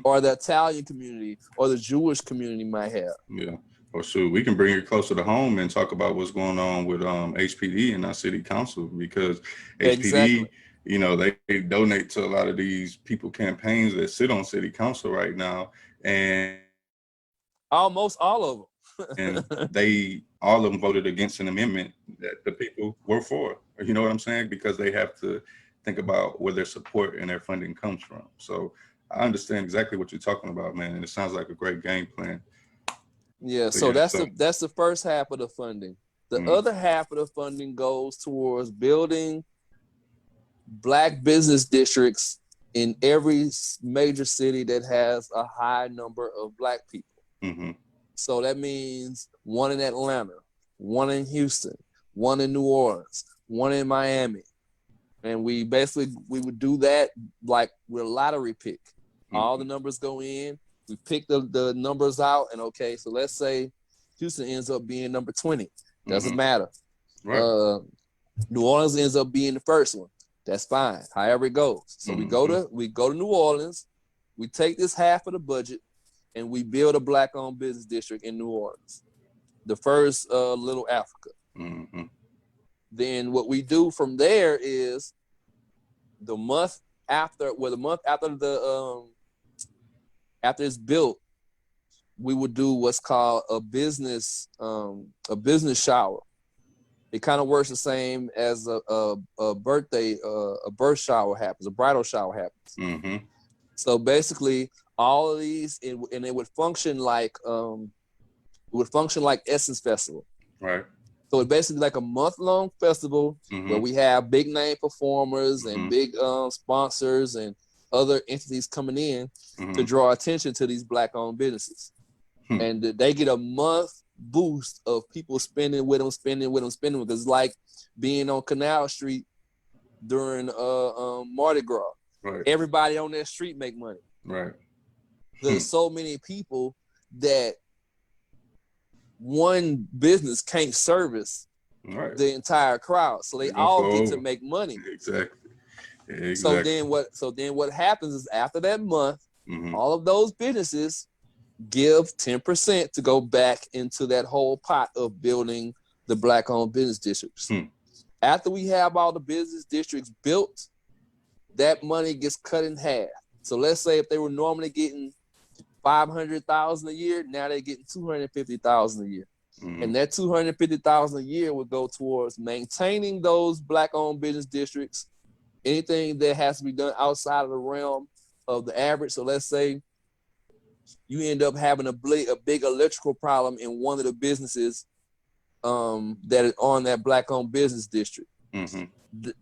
Speaker 3: or the Italian community, or the Jewish community might have.
Speaker 2: Yeah. Or shoot, we can bring it closer to home and talk about what's going on with HPD and our city council, because HPD, you know, they donate to a lot of these people campaigns that sit on city council right now, and
Speaker 3: almost all of them.
Speaker 2: And all of them voted against an amendment that the people were for. You know what I'm saying? Because they have to think about where their support and their funding comes from. So I understand exactly what you're talking about, man, and it sounds like a great game plan.
Speaker 3: Yeah,
Speaker 2: So
Speaker 3: so
Speaker 2: yeah,
Speaker 3: that's the first half of the funding. The
Speaker 2: mm,
Speaker 3: other half of the funding goes towards building Black business districts in every major city that has a high number of Black people.
Speaker 2: mm-hmm,
Speaker 3: So that means one in Atlanta, one in Houston, one in New Orleans, one in Miami. And we would do that like with a lottery pick. All the numbers go in, we pick the numbers out, and okay, so let's say Houston ends up being number 20. Doesn't matter.
Speaker 2: right.
Speaker 3: New Orleans ends up being the first one. That's fine. However it goes. So we go to New Orleans, we take this half of the budget, and we build a Black-owned business district in New Orleans, the first Little Africa.
Speaker 2: Mm-hmm,
Speaker 3: Then what we do from there is the month after after it's built, we would do what's called a business shower. It kind of works the same as a birth shower happens, a bridal shower happens.
Speaker 2: mm-hmm,
Speaker 3: So basically, all of these, and it would function like Essence Festival.
Speaker 2: right.
Speaker 3: So it's basically like a month-long festival where we have big name performers and big sponsors and other entities coming in to draw attention to these Black-owned businesses. And they get a month boost of people spending with them, because it's like being on Canal Street during Mardi Gras.
Speaker 2: Right.
Speaker 3: Everybody on that street make money.
Speaker 2: Right.
Speaker 3: There's so many people that one business can't service the entire crowd, so they all get to make money.
Speaker 2: Exactly.
Speaker 3: So then what happens is after that month, all of those businesses give 10% to go back into that whole pot of building the Black-owned business districts. After we have all the business districts built, that money gets cut in half. So let's say if they were normally getting $500,000 a year, now they're getting $250,000 a year. And that $250,000 a year would go towards maintaining those Black-owned business districts, anything that has to be done outside of the realm of the average. So let's say you end up having a big electrical problem in one of the businesses that is on that Black-owned business district.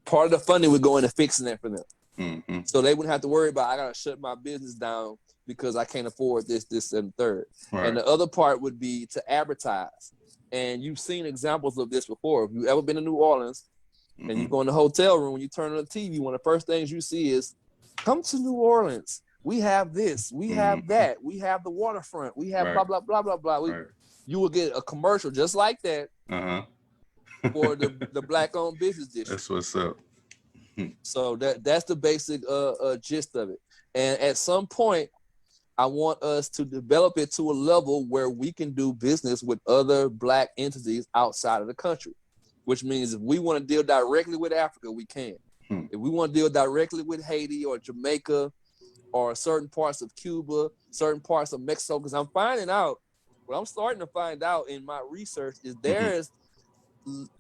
Speaker 3: Part of the funding would go into fixing that for them. So they wouldn't have to worry about, I got to shut my business down because I can't afford this, and third. Right. And the other part would be to advertise. And you've seen examples of this before. If you've ever been to New Orleans and you go in the hotel room, when you turn on the TV, one of the first things you see is, come to New Orleans. We have this, we have that, we have the waterfront, we have blah, blah, blah, blah, blah. You will get a commercial just like that for the Black-owned business district.
Speaker 2: That's what's up.
Speaker 3: So that's the basic gist of it. And at some point, I want us to develop it to a level where we can do business with other Black entities outside of the country, which means if we want to deal directly with Africa, we can. If we want to deal directly with Haiti or Jamaica or certain parts of Cuba, certain parts of Mexico, because I'm starting to find out in my research is there is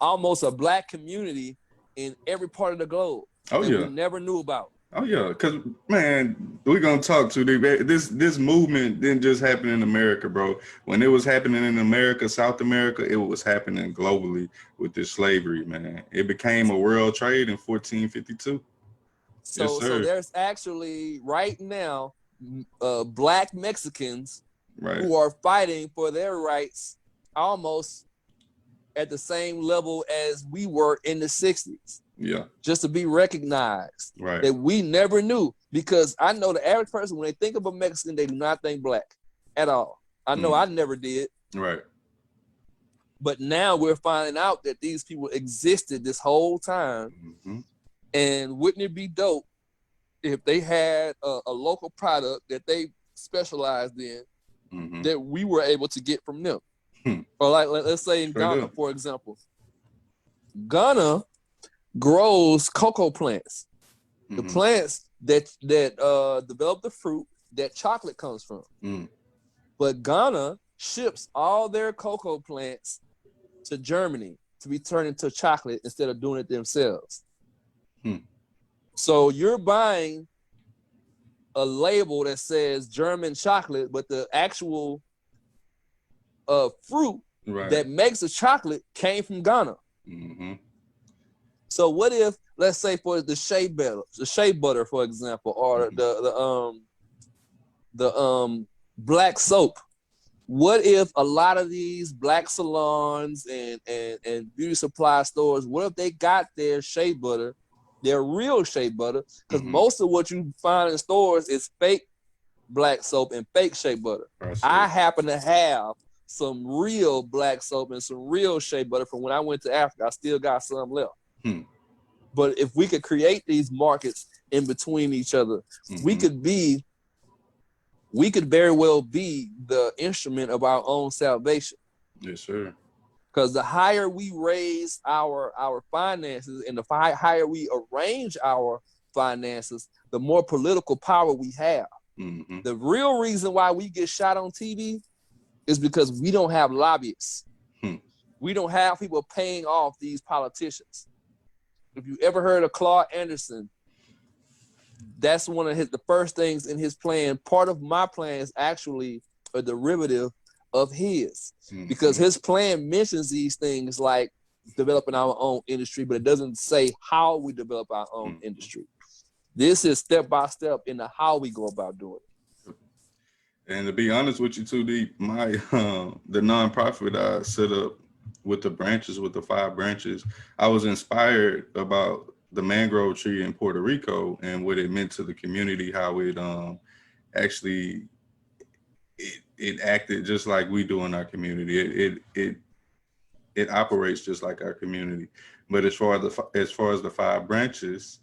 Speaker 3: almost a Black community in every part of the globe that we never knew about.
Speaker 2: Oh yeah, because man, we're gonna talk to this movement didn't just happen in America, bro. When it was happening in America, South America, it was happening globally with this slavery, man. It became a world trade in 1452.
Speaker 3: So there's actually right now Black Mexicans who are fighting for their rights almost at the same level as we were in the 60s.
Speaker 2: Yeah.
Speaker 3: Just to be recognized. Right. That we never knew. Because I know the average person, when they think of a Mexican, they do not think Black at all. I know I never did.
Speaker 2: Right.
Speaker 3: But now we're finding out that these people existed this whole time. And wouldn't it be dope if they had a local product that they specialized in that we were able to get from them? Or like, let's say in Ghana, for example. Ghana grows cocoa plants, the plants that develop the fruit that chocolate comes from. But Ghana ships all their cocoa plants to Germany to be turned into chocolate instead of doing it themselves. So you're buying a label that says German chocolate, but the actual fruit that makes the chocolate came from Ghana. Mm-hmm. So what if, let's say, for the shea butter, for example, or the black soap. What if a lot of these black salons and beauty supply stores, what if they got their shea butter, their real shea butter? Because most of what you find in stores is fake black soap and fake shea butter. I happen to have some real black soap and some real shea butter from when I went to Africa. I still got some left. But if we could create these markets in between each other, we could very well be the instrument of our own salvation.
Speaker 2: Yes, sir.
Speaker 3: Because the higher we raise our finances and the higher we arrange our finances, the more political power we have. The real reason why we get shot on TV is because we don't have lobbyists. We don't have people paying off these politicians. If you ever heard of Claude Anderson, that's one of the first things in his plan. Part of my plan is actually a derivative of his, because his plan mentions these things like developing our own industry, but it doesn't say how we develop our own industry. This is step by step into how we go about doing it.
Speaker 2: And to be honest with you, 2D, my the nonprofit I set up with the 5 branches, I was inspired about the mangrove tree in Puerto Rico and what it meant to the community, how it actually it acted just like we do in our community. It operates just like our community. But as far as the 5 branches,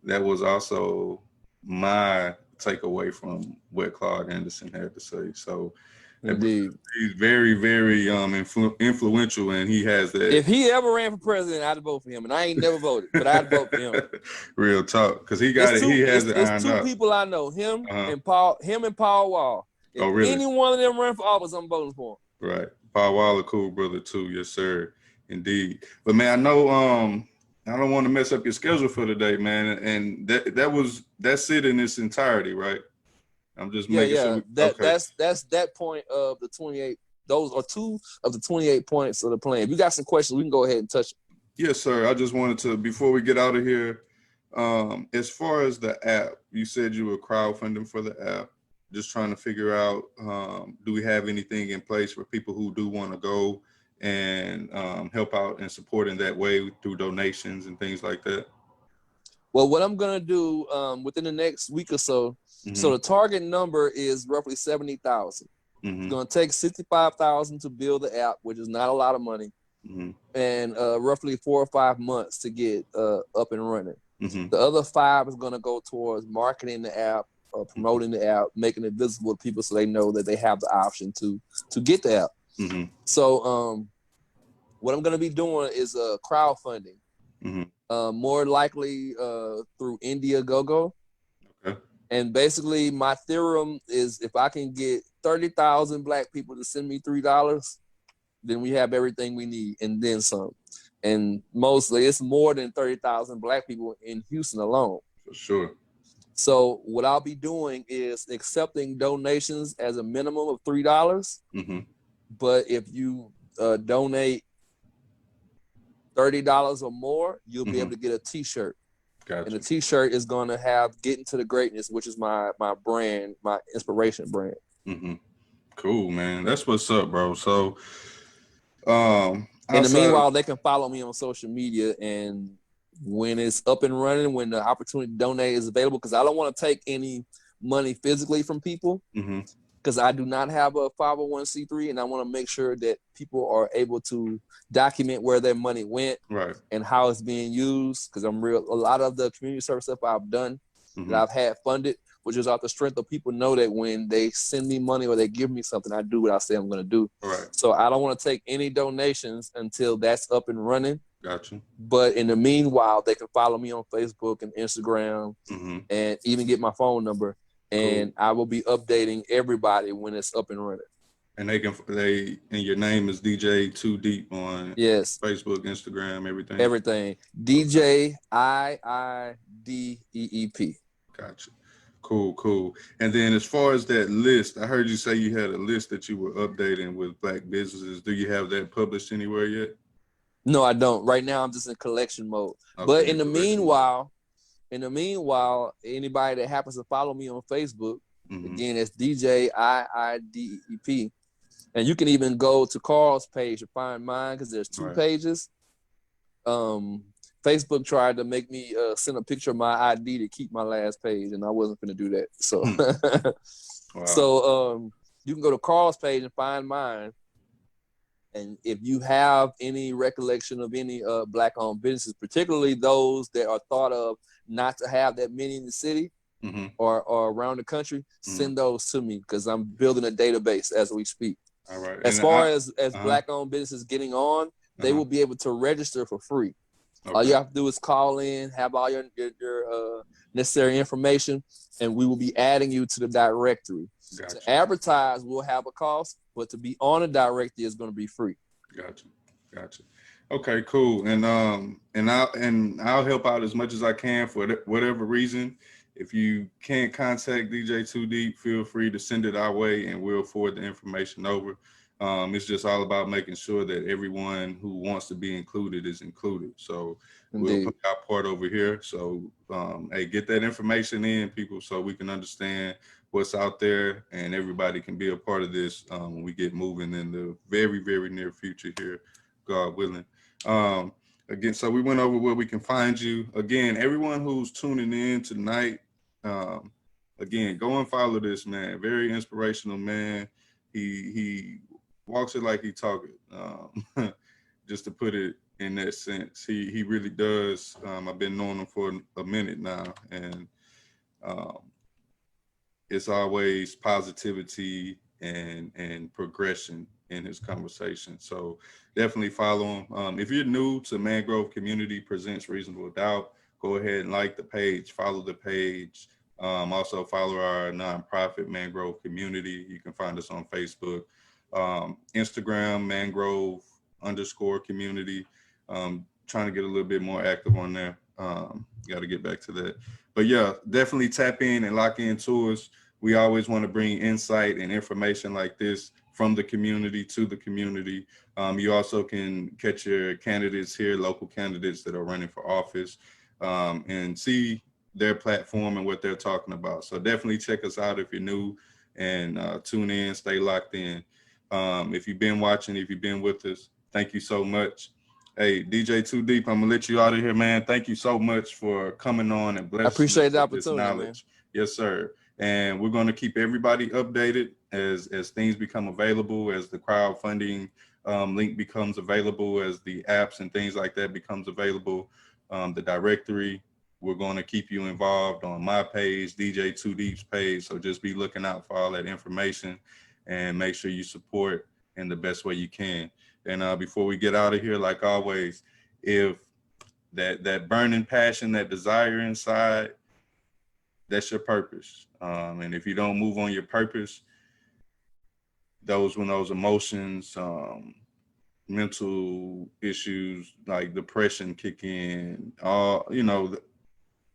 Speaker 2: that was also my takeaway from what Claude Anderson had to say. So
Speaker 3: indeed,
Speaker 2: he's very, very influential, and he has that.
Speaker 3: If he ever ran for president, I'd vote for him, and I ain't never voted, but I'd vote for him.
Speaker 2: Real talk, because he got it. He has it ironed out.
Speaker 3: It's 2 people I know, him and Paul Wall. If any one of them run for office, I'm voting for him.
Speaker 2: Right, Paul Wall, a cool brother too. Yes, sir, indeed. But man, I know I don't want to mess up your schedule for today, man. And that's it in its entirety, right? I'm just making sure.
Speaker 3: That's that point of the 28. Those are 2 of the 28 points of the plan. If you got some questions, we can go ahead and touch them.
Speaker 2: Yes, sir. I just wanted to, before we get out of here, as far as the app, you said you were crowdfunding for the app. Just trying to figure out, do we have anything in place for people who do want to go and help out and support in that way through donations and things like that?
Speaker 3: Well, what I'm going to do within the next week or so, so the target number is roughly 70,000. It's going to take 65,000 to build the app, which is not a lot of money, and roughly 4 or 5 months to get up and running. The other 5 is going to go towards marketing the app, promoting the app, making it visible to people so they know that they have the option to get the app. So what I'm going to be doing is crowdfunding, more likely through Indiegogo.
Speaker 2: Okay.
Speaker 3: And basically my theorem is if I can get 30,000 Black people to send me $3, then we have everything we need and then some. And mostly it's more than 30,000 Black people in Houston alone.
Speaker 2: For sure.
Speaker 3: So what I'll be doing is accepting donations as a minimum of $3. But if you donate $30 or more, you'll be able to get a T-shirt.
Speaker 2: Gotcha.
Speaker 3: And the T-shirt is going to have "Getting to the Greatness," which is my brand, my inspiration brand.
Speaker 2: Cool, man. That's what's up, bro. So,
Speaker 3: in the meanwhile, they can follow me on social media, and when it's up and running, when the opportunity to donate is available, because I don't want to take any money physically from people, because I do not have a 501c3, and I want to make sure that people are able to document where their money went,
Speaker 2: right,
Speaker 3: and how it's being used. Because a lot of the community service stuff I've done that I've had funded, which is off the strength of people know that when they send me money or they give me something, I do what I say I'm going to do.
Speaker 2: Right.
Speaker 3: So I don't want to take any donations until that's up and running.
Speaker 2: Gotcha.
Speaker 3: But in the meanwhile, they can follow me on Facebook and Instagram, and even get my phone number. And I will be updating everybody when it's up and running.
Speaker 2: And and your name is DJ II D.E.E.P on Facebook, Instagram, everything.
Speaker 3: Everything. DJ II D.E.E.P.
Speaker 2: Gotcha. Cool. And then as far as that list, I heard you say you had a list that you were updating with Black businesses. Do you have that published anywhere yet?
Speaker 3: No, I don't. Right now, I'm just in collection mode.
Speaker 2: Okay,
Speaker 3: But in the meanwhile, anybody that happens to follow me on Facebook, again, it's DJ II D.E.E.P. And you can even go to Carl's page to find mine because there's two pages. Facebook tried to make me send a picture of my ID to keep my last page, and I wasn't going to do that. So, you can go to Carl's page and find mine. And if you have any recollection of any Black-owned businesses, particularly those that are thought of not to have that many in the city or around the country, send those to me because I'm building a database as we speak.
Speaker 2: All right.
Speaker 3: As far as Black-owned businesses getting on, they will be able to register for free. Okay. All you have to do is call in, have all your necessary information, and we will be adding you to the directory. Gotcha. To advertise will have a cost, but to be on a directory is going to be free.
Speaker 2: Gotcha. Okay, cool. And I'll help out as much as I can for whatever reason. If you can't contact DJ II D.E.E.P, feel free to send it our way, and we'll forward the information over. It's just all about making sure that everyone who wants to be included is included. So we'll put our part over here. So, hey, get that information in, people, so we can understand what's out there and everybody can be a part of this when we get moving in the very, very near future here, God willing. Again, so we went over where we can find you. Again, everyone who's tuning in tonight, again, go and follow this man. Very inspirational man. He walks it like he talk it, just to put it in that sense. He really does. I've been knowing him for a minute now, and it's always positivity and progression in his conversation. So definitely follow him. If you're new to Mangrove Community Presents Reasonable Doubt, go ahead and like the page, follow the page. Also follow our nonprofit Mangrove Community. You can find us on Facebook. Instagram, Mangrove_community. Trying to get a little bit more active on there. Got to get back to that. But yeah, definitely tap in and lock into us. We always want to bring insight and information like this from the community to the community. You also can catch your candidates here, local candidates that are running for office, and see their platform and what they're talking about. So definitely check us out if you're new, and tune in, stay locked in. If you've been watching, if you've been with us, thank you so much. Hey, DJ II D.E.E.P, I'm gonna let you out of here, man. Thank you so much for coming on and blessing us. I appreciate the opportunity, man. Yes, sir. And we're going to keep everybody updated as things become available, as the crowdfunding link becomes available, as the apps and things like that becomes available, the directory. We're going to keep you involved on my page, DJ II D.E.E.P's page. So just be looking out for all that information and make sure you support in the best way you can. And before we get out of here, like always, if that burning passion, that desire inside, that's your purpose. And if you don't move on your purpose, when those emotions, mental issues like depression kick in,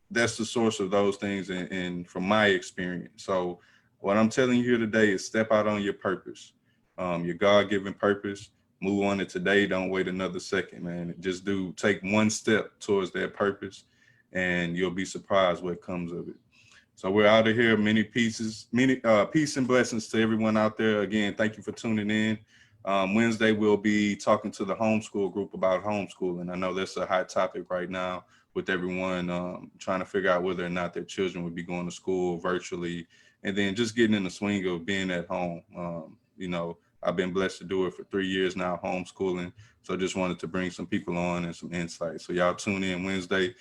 Speaker 2: that's the source of those things. And from my experience. So what I'm telling you here today is step out on your purpose, your God-given purpose. Move on it today. Don't wait another second, man. Just take one step towards that purpose, and you'll be surprised what comes of it. So we're out of here. Many peace and blessings to everyone out there. Again, thank you for tuning in. Wednesday, we'll be talking to the homeschool group about homeschooling. I know that's a hot topic right now with everyone trying to figure out whether or not their children would be going to school virtually, and then just getting in the swing of being at home. I've been blessed to do it for 3 years now, homeschooling. So just wanted to bring some people on and some insight. So y'all tune in Wednesday.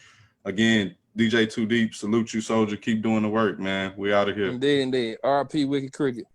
Speaker 2: Again, DJ II D.E.E.P, salute you, soldier. Keep doing the work, man. We out of here.
Speaker 3: Indeed. RP Wicked Cricket.